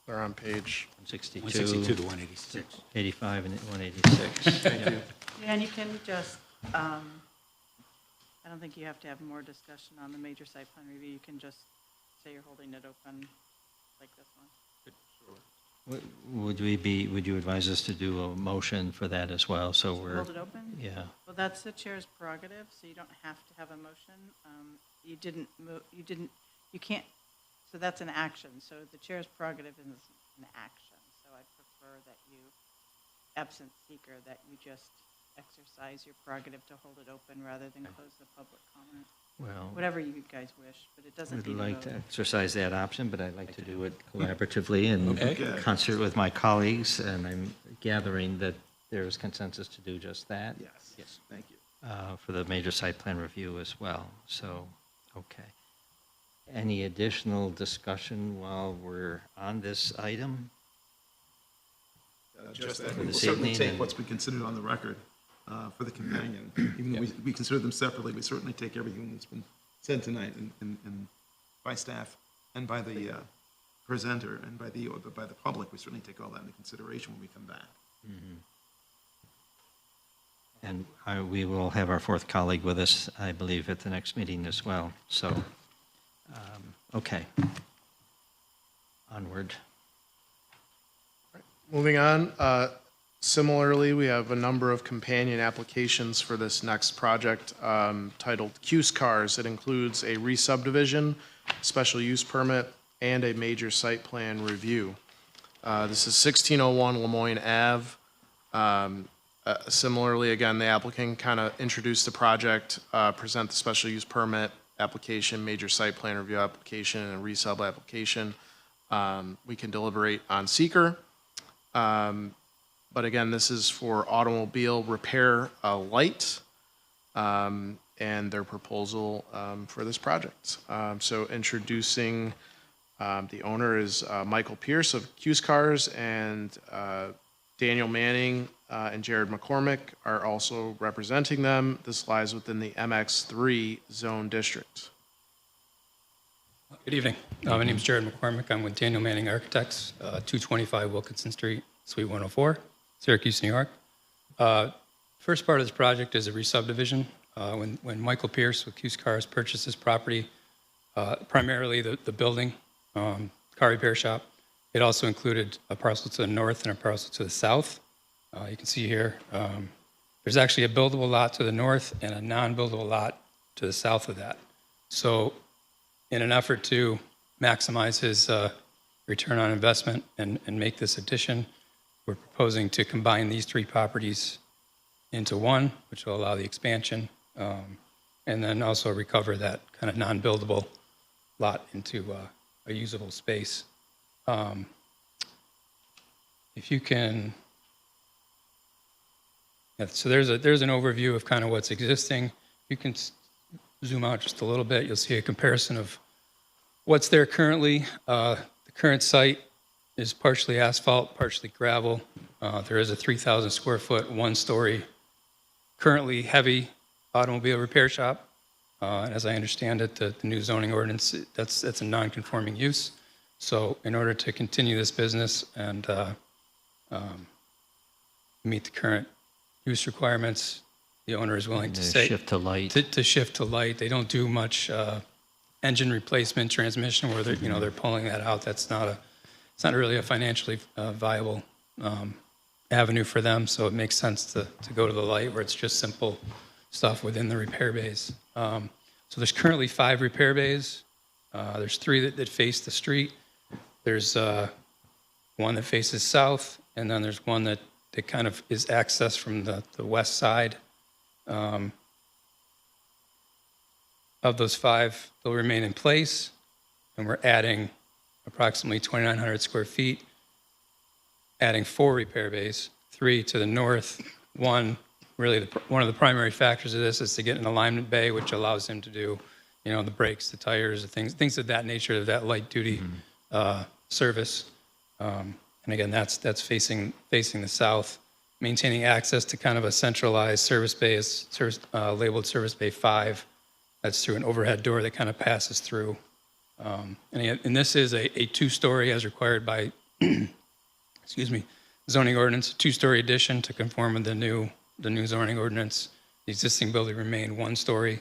They're on page, 162, 162 to 186. 85, and 186. thank you. Yeah, and you can just, I don't think you have to have more discussion on the major site plan review. You can just say you're holding it open like this one. Would you advise us to do a motion for that as well, so we're... Hold it open? Yeah. Well, that's the chair's prerogative, so you don't have to have a motion. You didn't move, you can't, so that's an action. So the chair's prerogative is an action. So I prefer that you, absent seeker, that you just exercise your prerogative to hold it open rather than close the public comment. Well, Whatever you guys wish, but it doesn't I'd need a like to vote. exercise that option, but I'd like to do it collaboratively and Okay. in concert with my colleagues, and I'm gathering that there's consensus to do just that. Yes, thank you. For the major site plan review as well, so, okay. Any additional discussion while we're on this item? Just that, For we'll this certainly evening take and- what's been considered on the record for the companion. Even though we consider them separately, we certainly take everything that's been said tonight and by staff and by the presenter and by the public. We certainly take all that into consideration when we come back. And we will have our fourth colleague with us, I believe, at the next meeting as well, so, okay. Onward. Moving on, similarly, we have a number of companion applications for this next project titled Cuse Cars. It includes a re-subdivision, special use permit, and a major site plan review. This is 1601 Lemoyne Ave. Similarly, again, the applicant kind of introduced the project, present the special use permit application, major site plan review application, and a re-sub application. We can deliberate on seeker. But again, this is for automobile repair light and their proposal for this project. So introducing the owner is Michael Pierce of Cuse Cars, and Daniel Manning and Jared McCormick are also representing them. This lies within the MX3 zone district. Good evening. My name is Jared McCormick. I'm with Daniel Manning Architects, 225 Wilkinson Street, Suite 104, Syracuse, New York. First part of this project is a re-subdivision. When Michael Pierce with Cuse Cars purchased this property, primarily the building, car repair shop, it also included a parcel to the north and a parcel to the south. You can see here, there's actually a buildable lot to the north and a non-buildable lot to the south of that. So in an effort to maximize his return on investment and make this addition, we're proposing to combine these three properties into one, which will allow the expansion, and then also recover that kind of non-buildable lot into a usable space. If you can, yeah, so there's an overview of kind of what's existing. You can zoom out just a little bit. You'll see a comparison of what's there currently. The current site is partially asphalt, partially gravel. There is a 3,000 square foot, one-story, currently heavy automobile repair shop. And as I understand it, the new zoning ordinance, that's a non-conforming use. So in order to continue this business and meet the current use requirements, the owner is willing to say Shift to light. to shift to light. They don't do much engine replacement, transmission, where they're pulling that out. It's not really a financially viable avenue for them. So it makes sense to go to the light, where it's just simple stuff within the repair bays. So there's currently 5 repair bays. There's 3 that face the street. There's one that faces south, and then there's one that kind of is accessed from the west side. Of those 5, they'll remain in place, and we're adding approximately 2,900 square feet, adding 4 repair bays, 3 to the north. One of the primary factors of this is to get an alignment bay, which allows him to do, the brakes, the tires, the things of that nature, of that light duty service. And again, that's facing the south, maintaining access to kind of a centralized service bay, labeled Service Bay 5. That's through an overhead door that kind of passes through And this is a two-story as required by, excuse me, zoning ordinance, two-story addition to conform with the new zoning ordinance. The existing building remained one story,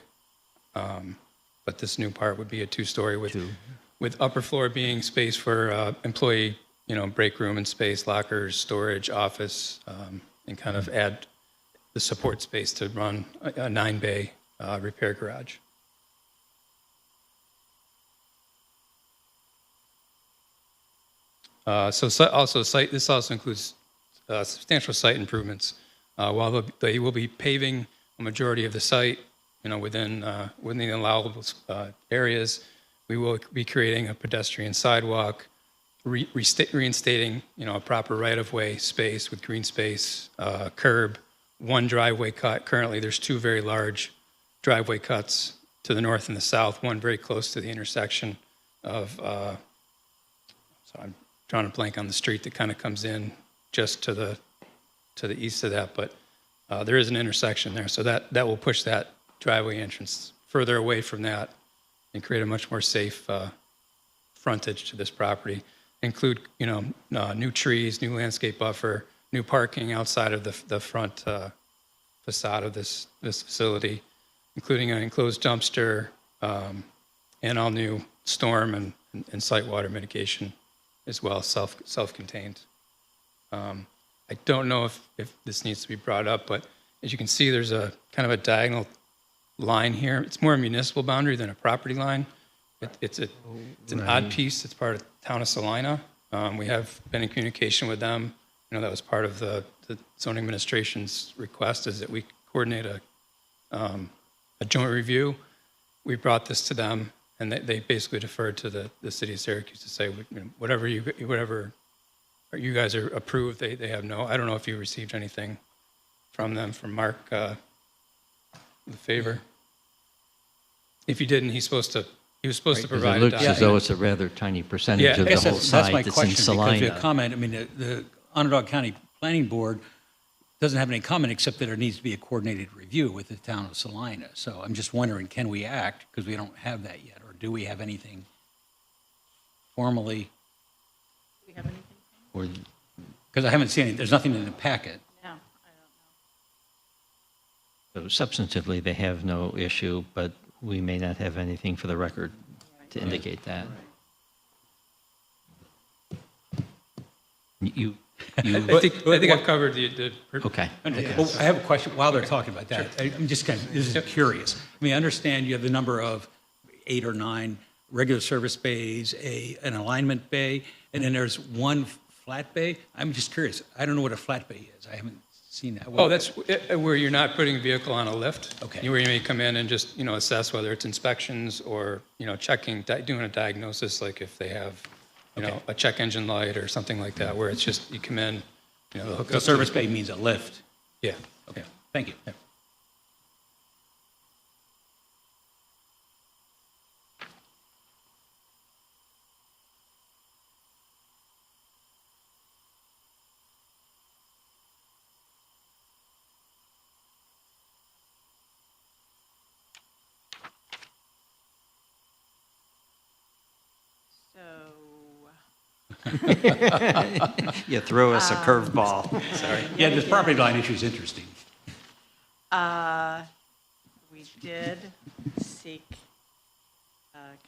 but this new part would be a two-story with upper floor being space for employee, break room and space, lockers, storage, office, and kind of add the support space to run a 9-bay repair garage. This also includes substantial site improvements. While they will be paving a majority of the site, within the allowable areas, we will be creating a pedestrian sidewalk, reinstating, a proper right-of-way space with green space, curb, one driveway cut. Currently, there's two very large driveway cuts to the north and the south, one very close to the intersection of, I'm drawing a blank on the street that kind of comes in just to the east of that, but there is an intersection there, so that will push that driveway entrance further away from that and create a much more safe frontage to this property. Include, new trees, new landscape buffer, new parking outside of the front facade of this facility, including an enclosed dumpster and all new storm and site water mitigation as well, self-contained. I don't know if this needs to be brought up, but as you can see, there's a kind of a diagonal line here. It's more a municipal boundary than a property line. It's an odd piece. It's part of the town of Salina. We have been in communication with them. That was part of the zoning administration's request, is that we coordinate a joint review. We brought this to them, and they basically deferred to the city of Syracuse to say, whatever you guys are approved, they have no. I don't know if you received anything from them, from Mark, in favor. If you didn't, he was supposed to provide. It looks as though it's a rather tiny percentage of the whole site that's my that's in question, because Salina. the comment, the Onondaga County Planning Board doesn't have any comment except that there needs to be a coordinated review with the town of Salina. So I'm just wondering, can we act, because we don't have that yet, or do we have anything formally? Do we have anything? Because I haven't seen it, there's nothing in the packet. No, I don't know. So substantively, they have no issue, but we may not have anything for the record to indicate that. I think I've covered the Okay. Well, I have a question while they're talking about that. I'm just this is curious. I mean, I understand you have the number of 8 or 9 regular service bays, an alignment bay, and then there's one flat bay. I'm just curious. I don't know what a flat bay is. I haven't seen that. Oh, that's where you're not putting a vehicle on a lift. Okay. Where you may come in and just, assess whether it's inspections or, checking, doing a diagnosis, like if they have, a check engine light or something like that, where it's just, you come in, they'll hook The up service bay means a lift. Yeah. Okay, thank you. You throw us a curveball. Sorry. Yeah, this property line issue is interesting. We did seek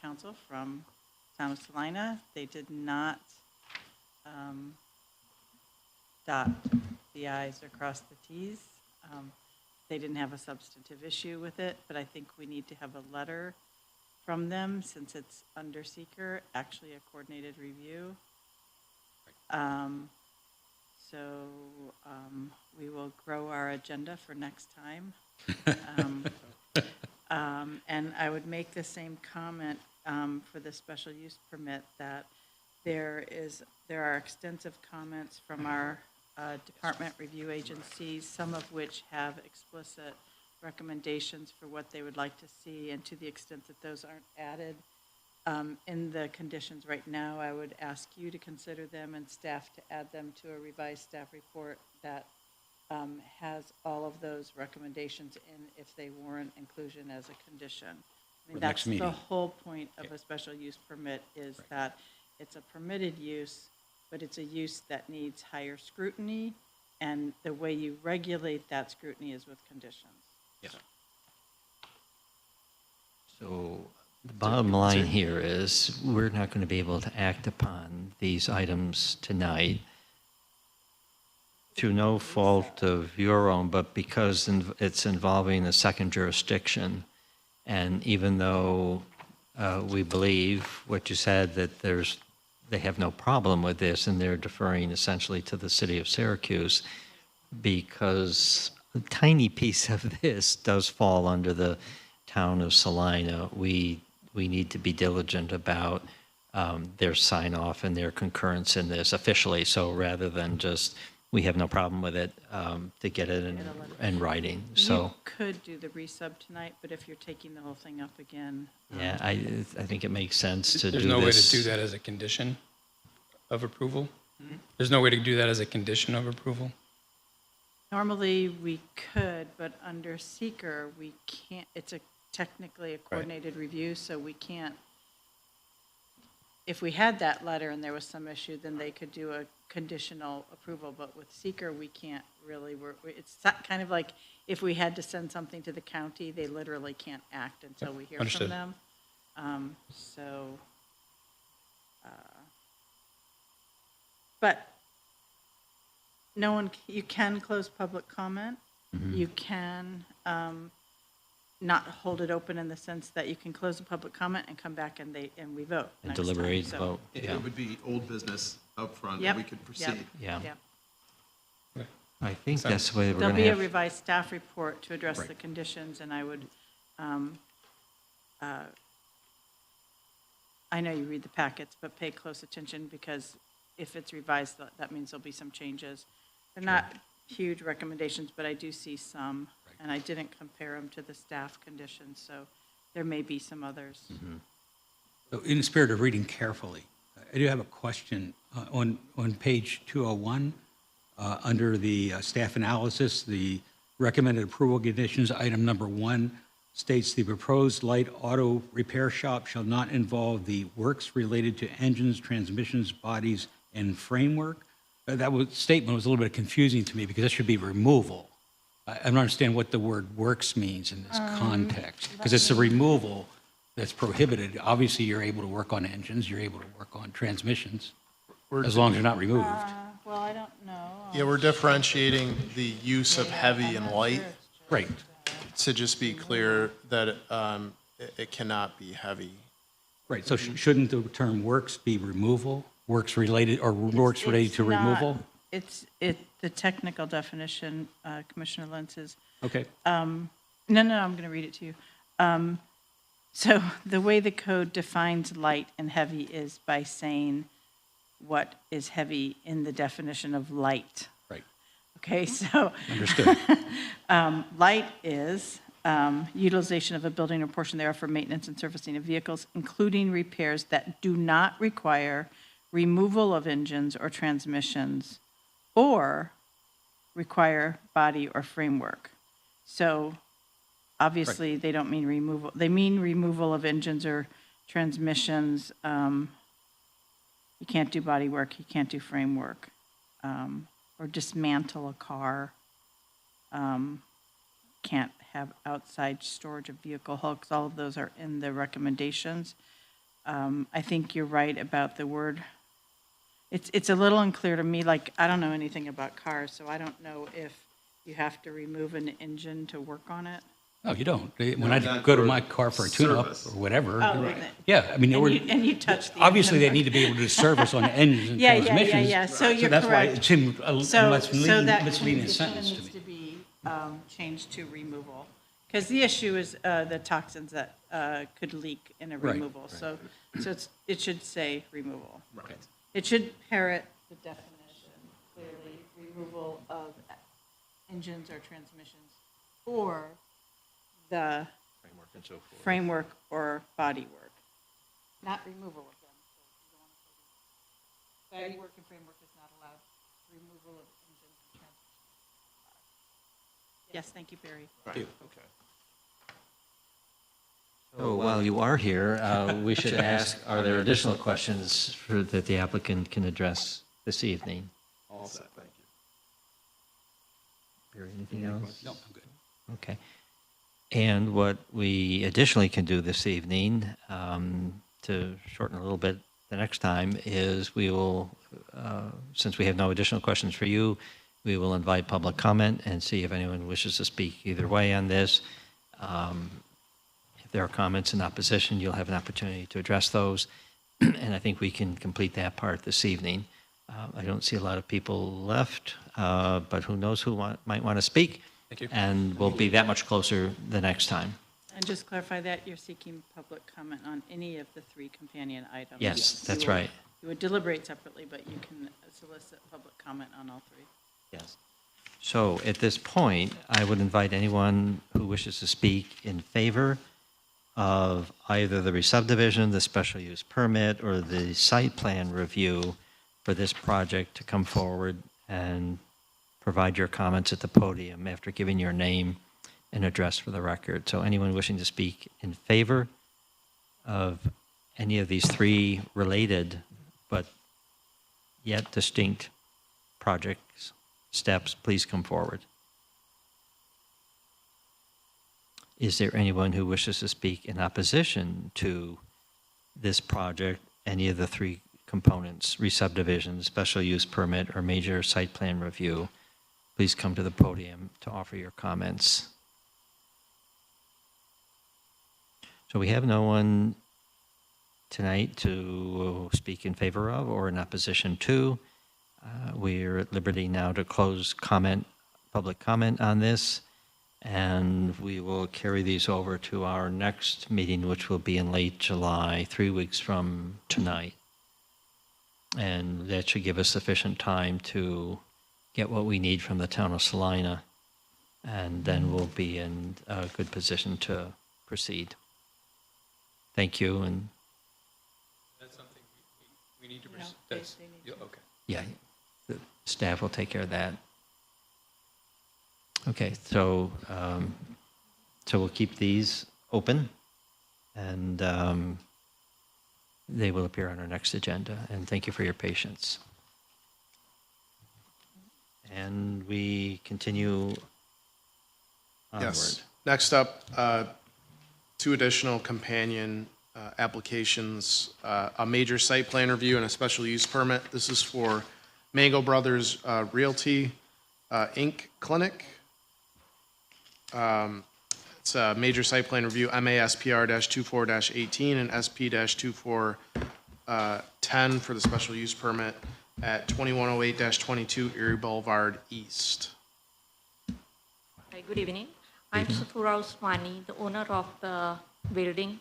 counsel from town of Salina. They did not dot the i's or cross the t's. They didn't have a substantive issue with it, but I think we need to have a letter from them, since it's under seeker, actually a coordinated review. We will grow our agenda for next time. And I would make the same comment for the special use permit, that there are extensive comments from our department review agencies, some of which have explicit recommendations for what they would like to see, and to the extent that those aren't added in the conditions right now, I would ask you to consider them and staff to add them to a revised staff report that has all of those recommendations in, if they warrant inclusion as a condition. I mean, the next that's the meeting. whole point of a special use permit is that it's a permitted use, but it's a use that needs higher scrutiny, and the way you regulate that scrutiny is with conditions. Yes. So the bottom line here is, we're not going to be able to act upon these items tonight through no fault of your own, but because it's involving a second jurisdiction. And even though we believe what you said, that they have no problem with this, and they're deferring essentially to the city of Syracuse, because a tiny piece of this does fall under the town of Salina, we need to be diligent about their sign off and their concurrence in this officially. So rather than just, we have no problem with it, to get it in writing. So You could do the resub tonight, but if you're taking the whole thing up again. yeah, I think it makes sense to do this. There's no way to do that as a condition of approval? There's no way to do that as a condition of approval? Normally, we could, but under seeker, we can't, it's technically a coordinated review, so we can't. If we had that letter and there was some issue, then they could do a conditional approval, but with seeker, we can't really, it's kind of like if we had to send something to the county, they literally can't act until we hear from Understood. them. But no one, you can close public comment. You can not hold it open in the sense that you can close the public comment and come back and we vote And next time. deliberate, So- vote. It Yeah. would be old business up front, Yep, and we could yep, proceed. Yeah. yep. I think that's the way we're There'll going be to a have. revised staff report to address Right. the conditions, and I would, I know you read the packets, but pay close attention, because if it's revised, that means there'll be some changes. They're not huge recommendations, but I do see some, and I didn't compare them to the staff conditions, so there may be some others. So in the spirit of reading carefully, I do have a question. On page 201, under the staff analysis, the recommended approval conditions, item number 1 states the proposed light auto repair shop shall not involve the works related to engines, transmissions, bodies, and framework. Statement was a little bit confusing to me, because that should be removal. I don't understand what the word works means in this context, because it's the removal that's prohibited. Obviously, you're able to work on engines, you're able to work on transmissions, as long as they're not removed. Well, I don't know. Yeah, we're differentiating the use of heavy and light Right. to just be clear that it cannot be heavy. Right, so shouldn't the term works be removal, works related, or works related to It's not- removal? The technical definition, Commissioner Lentz, is Okay, No, I'm going to read it to you. So the way the code defines light and heavy is by saying what is heavy in the definition of light. right, Okay, so understood. light is utilization of a building or portion thereof for maintenance and servicing of vehicles, including repairs that do not require removal of engines or transmissions or require body or framework. So obviously, they don't mean removal, they mean removal of engines or transmissions. You can't do body work, you can't do framework, or dismantle a car. Can't have outside storage of vehicle hulks. All of those are in the recommendations. I think you're right about the word. It's a little unclear to me, like, I don't know anything about cars, so I don't know if you have to remove an engine to work on it. No, you don't. When No, I not go to for my car for a tune-up service. or whatever, Oh, right. yeah, I mean, And you touch the obviously, they engine. need to be able to do service on engines and Yeah, transmissions. yeah. So you're that's why correct. it seemed a So misleading that misleading condition sentence to needs me. to be changed to removal. Because the issue is the toxins that could leak in a Right, removal. right. So it should say removal. Right. It should parrot the definition clearly, removal of engines or transmissions, or the framework or bodywork, not removal of them. Bodywork and framework is not allowed, removal of engines and transmissions. Yes, thank you, Barry. Right, okay. So while you are here, we should ask, are there additional questions that the applicant can address this evening? All set, thank you. Barry, anything else? No, I'm good. Okay. And what we additionally can do this evening, to shorten a little bit the next time, is we will, since we have no additional questions for you, we will invite public comment and see if anyone wishes to speak either way on this. If there are comments in opposition, you'll have an opportunity to address those. And I think we can complete that part this evening. I don't see a lot of people left, but who knows who might want to speak. Thank you. And we'll be that much closer the next time. And just clarify that you're seeking public comment on any of the 3 companion items. Yes, You that's would- right. You would deliberate separately, but you can solicit public comment on all 3. Yes. So at this point, I would invite anyone who wishes to speak in favor of either the re-subdivision, the special use permit, or the site plan review for this project to come forward and provide your comments at the podium after giving your name and address for the record. So anyone wishing to speak in favor of any of these 3 related but yet distinct projects, steps, please come forward. Is there anyone who wishes to speak in opposition to this project, any of the 3 components, re-subdivision, special use permit, or major site plan review? Please come to the podium to offer your comments. So we have no one tonight to speak in favor of or in opposition to. We're at liberty now to close public comment on this, and we will carry these over to our next meeting, which will be in late July, 3 weeks from tonight. And that should give us sufficient time to get what we need from the town of Salina, and then we'll be in a good position to proceed. Thank you, and That's something we need to, No, that's, they need yeah, to. okay. yeah, the staff will take care of that. Okay, so we'll keep these open, and they will appear on our next agenda. And thank you for your patience. And we continue onward. Yes. Next up, 2 additional companion applications, a major site plan review and a special use permit. This is for Mango Brothers Realty Inc. Clinic. It's a major site plan review, MASPR-24-18 and SP-2410 for the special use permit at 2108-22 Erie Boulevard East. Hi, good evening. I'm Safura Usmani, the owner of the building.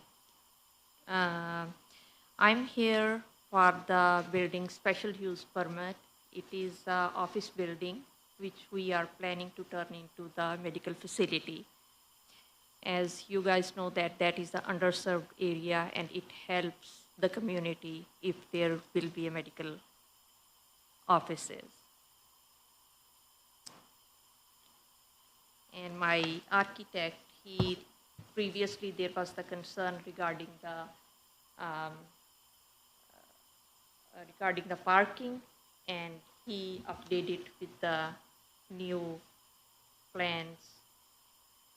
I'm here for the building special use permit. It is an office building which we are planning to turn into the medical facility. As you guys know that is the underserved area, and it helps the community if there will be a medical offices. And my architect, previously there was the concern regarding the parking, and he updated with the new plans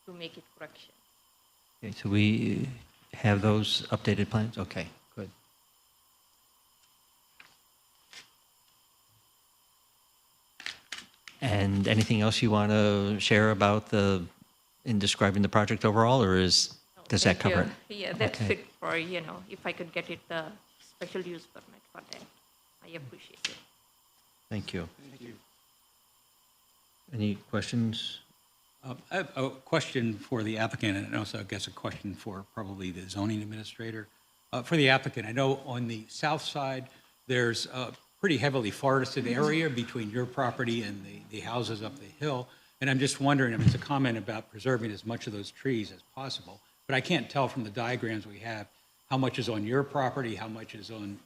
to make it correction. Okay, so we have those updated plans? Okay, good. And anything else you want to share about in describing the project overall, or does that Thank cover it? you. Yeah, that's Okay. it for, if I could get it the special use permit for that. I appreciate it. Thank you. Any questions? I have a question for the applicant, and also I guess a question for probably the zoning administrator. For the applicant, I know on the south side, there's a pretty heavily forested area between your property and the houses up the hill. And I'm just wondering, it's a comment about preserving as much of those trees as possible, but I can't tell from the diagrams we have how much is on your property, how much is on,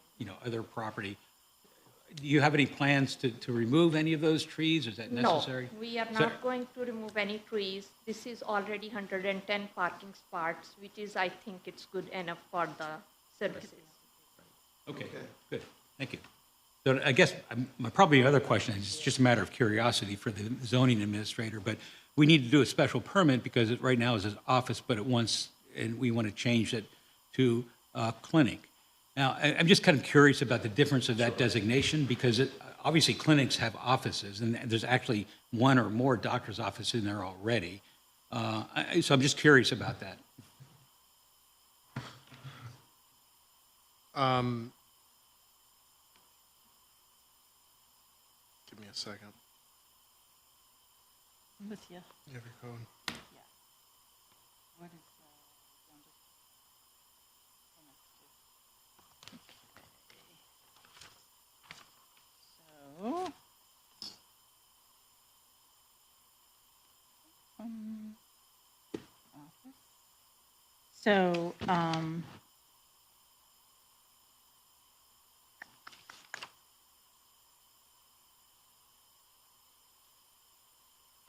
other property. do you have any plans to remove any of those trees? Is that necessary? No, we are So- not going to remove any trees. This is already 110 parking spots, which is, I think it's good enough for the services. Okay, good, thank you. So I guess my probably other question is just a matter of curiosity for the zoning administrator, but we need to do a special permit because it right now is an office, but and we want to change it to clinic. Now, I'm just kind of curious about the difference of that designation because obviously clinics have offices and there's actually one or more doctor's offices in there already. So I'm just curious about that. Give me a second. I'm with you. You have your code. What is so, office. So,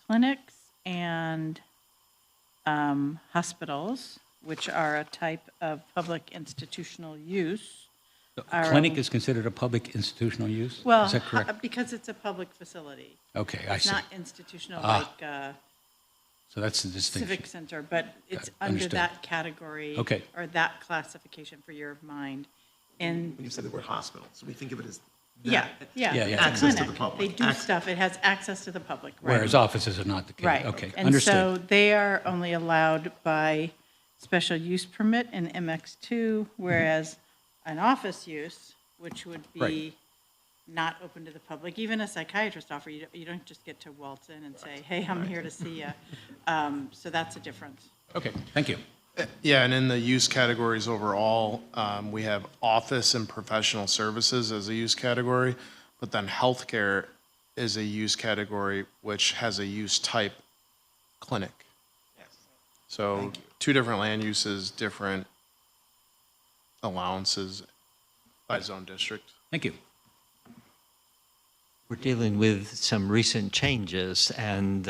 clinics and hospitals, which are a type of public institutional use. A clinic is considered a public institutional use? Well, Is that correct? because it's a public facility. Okay, I It's see. not institutional Ah. like So that's the distinction. civic center, but it's Got it. under Understood. that category. Okay. Or that classification for your mind. And When you said the word hospital, so we think of it as yeah, that. yeah. Yeah, it's yeah. a Access to clinic. the public. They do Access. stuff. It has access to the public, right? Whereas offices are not the case. Right. Okay, And understood. so they are only allowed by special use permit in MX2, whereas an office use, which would be Right. not open to the public, even a psychiatrist offer, you don't just get to waltz in and say, hey, I'm here to see you. So that's a difference. Okay, thank you. Yeah, and in the use categories overall, we have office and professional services as a use category, but then healthcare is a use category which has a use type clinic. So two different land uses, different allowances by zone district. Thank you. We're dealing with some recent changes and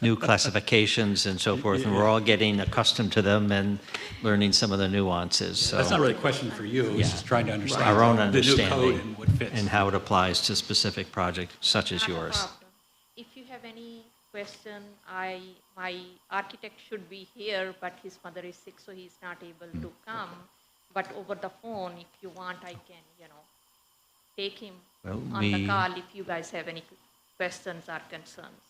new classifications and so forth, and we're all getting accustomed to them and learning some of the nuances. So That's not really a question for you, it's just trying to understand our own the new code understanding and what fits. and how it applies to specific projects such as Not a yours. problem. If you have any question, my architect should be here, but his mother is sick, so he's not able to come. But over the phone, if you want, I can, take him Well, on the call if you guys have any questions or concerns.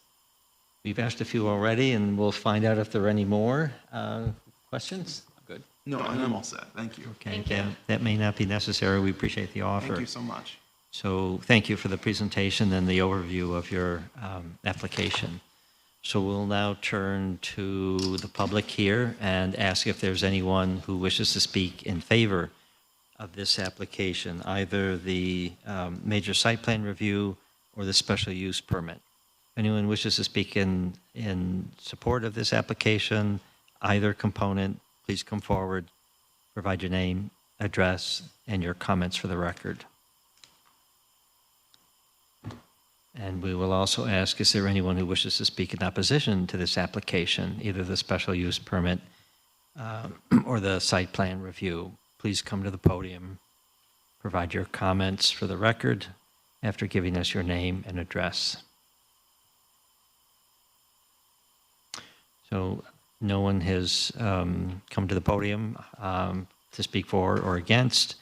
We've asked a few already, and we'll find out if there are any more questions. Good. No, I'm all set. Thank you. Okay, Thank you. that may not be necessary. We appreciate the offer. Thank you so much. So thank you for the presentation and the overview of your application. So we'll now turn to the public here and ask if there's anyone who wishes to speak in favor of this application, either the major site plan review or the special use permit. If anyone wishes to speak in support of this application, either component, please come forward, provide your name, address, and your comments for the record. And we will also ask, is there anyone who wishes to speak in opposition to this application, either the special use permit or the site plan review? Please come to the podium, provide your comments for the record after giving us your name and address. So no one has come to the podium to speak for or against.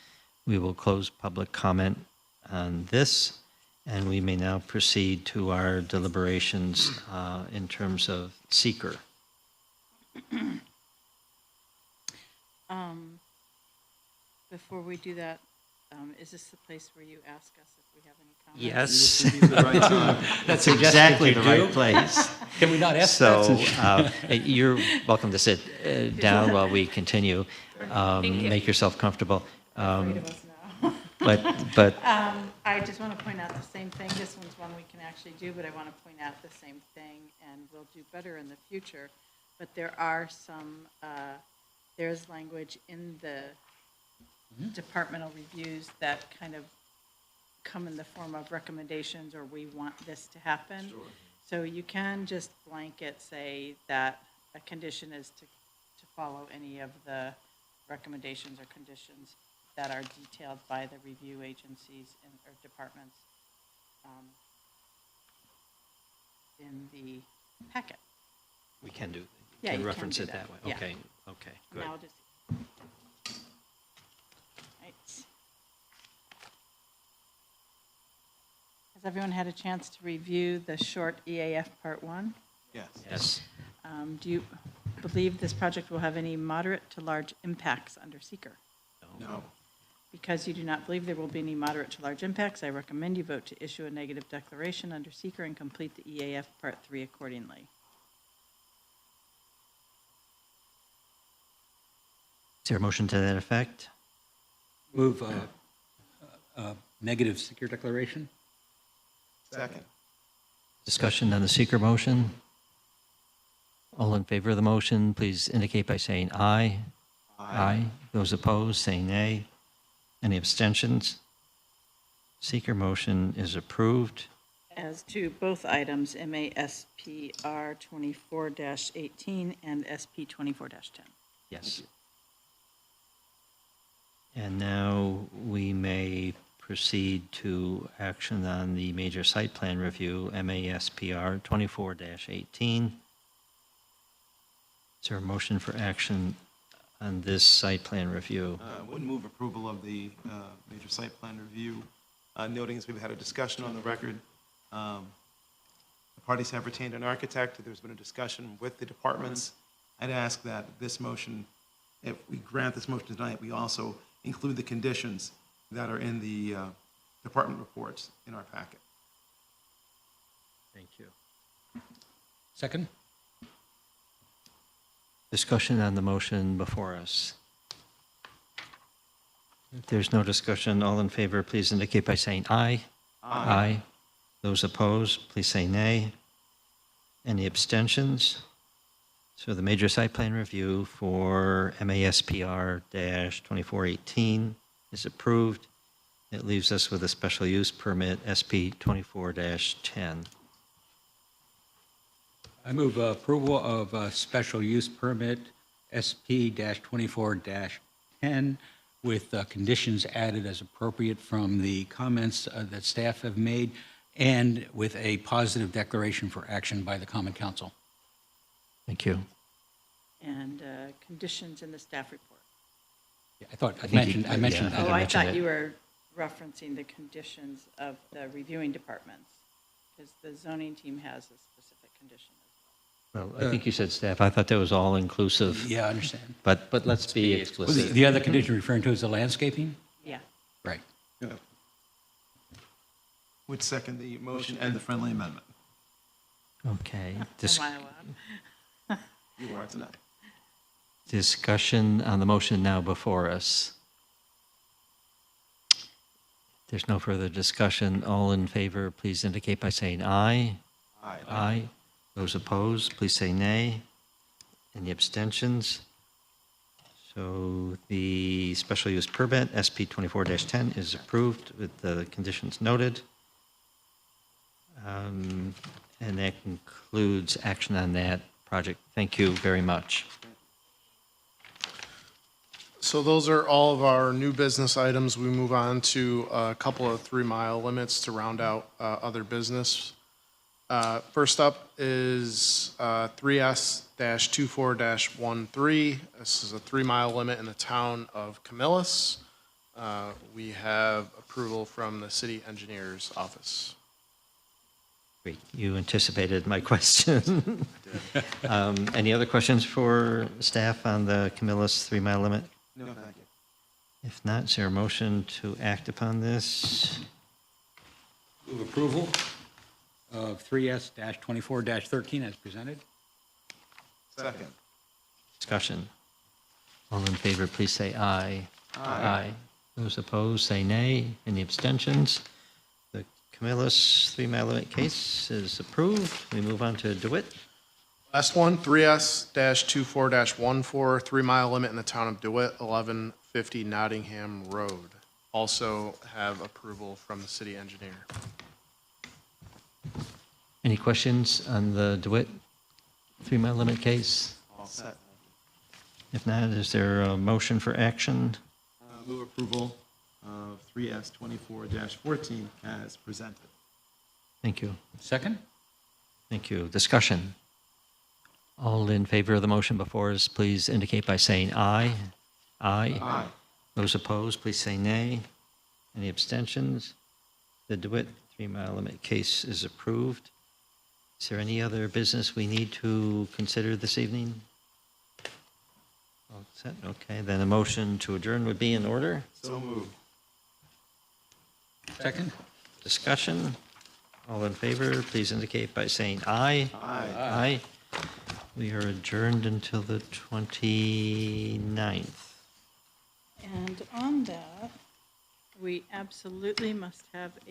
We will close public comment on this. And we may now proceed to our deliberations in terms of seeker. Before we do that, is this the place where you ask us if we have any comments? Yes. That's exactly the right place. Can we not ask So that? you're welcome to sit down while we continue. Make yourself comfortable. Afraid of us now. But I just want to point out the same thing. This one's one we can actually do, but I want to point out the same thing, and we'll do better in the future. But there are some, there's language in the departmental reviews that kind of come in the form of recommendations, or we want this to happen. So you can just blanket say that a condition is to follow any of the recommendations or conditions that are detailed by the review agencies or departments in the packet. We can do, Yeah, can you can reference do it that. that way. Yeah. Okay, okay, good. Now just. Right. Has everyone had a chance to review the short EAF Part 1? Yes. Yes. Do you believe this project will have any moderate to large impacts under seeker? No. Because you do not believe there will be any moderate to large impacts, I recommend you vote to issue a negative declaration under seeker and complete the EAF Part 3 accordingly. Is there a motion to that effect? Move negative secure declaration? Second. Discussion on the seeker motion? All in favor of the motion, please indicate by saying aye. Aye. Those opposed, say nay. Any abstentions? Seeker motion is approved. As to both items, MASPR 24-18 and SP 24-10. Yes. And now we may proceed to action on the major site plan review, MASPR 24-18. Is there a motion for action on this site plan review? Would move approval of the major site plan review, noting as we've had a discussion on the record. The parties have retained an architect. There's been a discussion with the departments. I'd ask that this motion, if we grant this motion tonight, we also include the conditions that are in the department reports in our packet. Thank you. Second? Discussion on the motion before us. If there's no discussion, all in favor, please indicate by saying aye. Aye. Those opposed, please say nay. Any abstentions? So the major site plan review for MASPR-2418 is approved. It leaves us with a special use permit, SP 24-10. I move approval of a special use permit SP-24-10 with conditions added as appropriate from the comments that staff have made and with a positive declaration for action by the Common Council. Thank you. And conditions in the staff report. Yeah, I thought I think you- mentioned yeah. that. Oh, I mentioned thought it. you were referencing the conditions of the reviewing departments, because the zoning team has a specific condition as Well, I think you said staff. I thought that was all inclusive. Yeah, I understand. But let's be Well, explicit. the other condition you're referring to is the landscaping? well. Yeah. Right. Would second the motion and the friendly amendment. Okay. Am I allowed? You are tonight. Discussion on the motion now before us. There's no further discussion. All in favor, please indicate by saying aye. Aye. Aye. Those opposed, please say nay. Any abstentions? So the special use permit, SP 24-10, is approved with the conditions noted. And that concludes action on that project. Thank you very much. So those are all of our new business items. We move on to a couple of 3-mile limits to round out other business. First up is 3S-24-13. This is a 3-mile limit in the town of Camillus. We have approval from the city engineer's office. Great. You anticipated my question. Any other questions for staff on the Camillus 3-mile limit? No, thank you. If not, is there a motion to act upon this? Move approval of 3S-24-13 as presented. Second. Discussion. All in favor, please say aye. Aye. Those opposed, say nay. Any abstentions? The Camillus 3-mile limit case is approved. We move on to DeWitt. Last one, 3S-24-14, 3-mile limit in the town of DeWitt, 1150 Nottingham Road. also have approval from the city engineer. Any questions on the DeWitt 3-mile limit case? All set. If not, is there a motion for action? Move approval of 3S24-14 as presented. Thank you. Second? Thank you. Discussion. All in favor of the motion before us, please indicate by saying aye. Aye. Aye. Those opposed, please say nay. Any abstentions? The DeWitt 3-mile limit case is approved. Is there any other business we need to consider this evening? All set? Okay, then a motion to adjourn would be in order. So moved. Second? Discussion. All in favor, please indicate by saying aye. Aye. Aye. We are adjourned until the 29th. And on that, we absolutely must have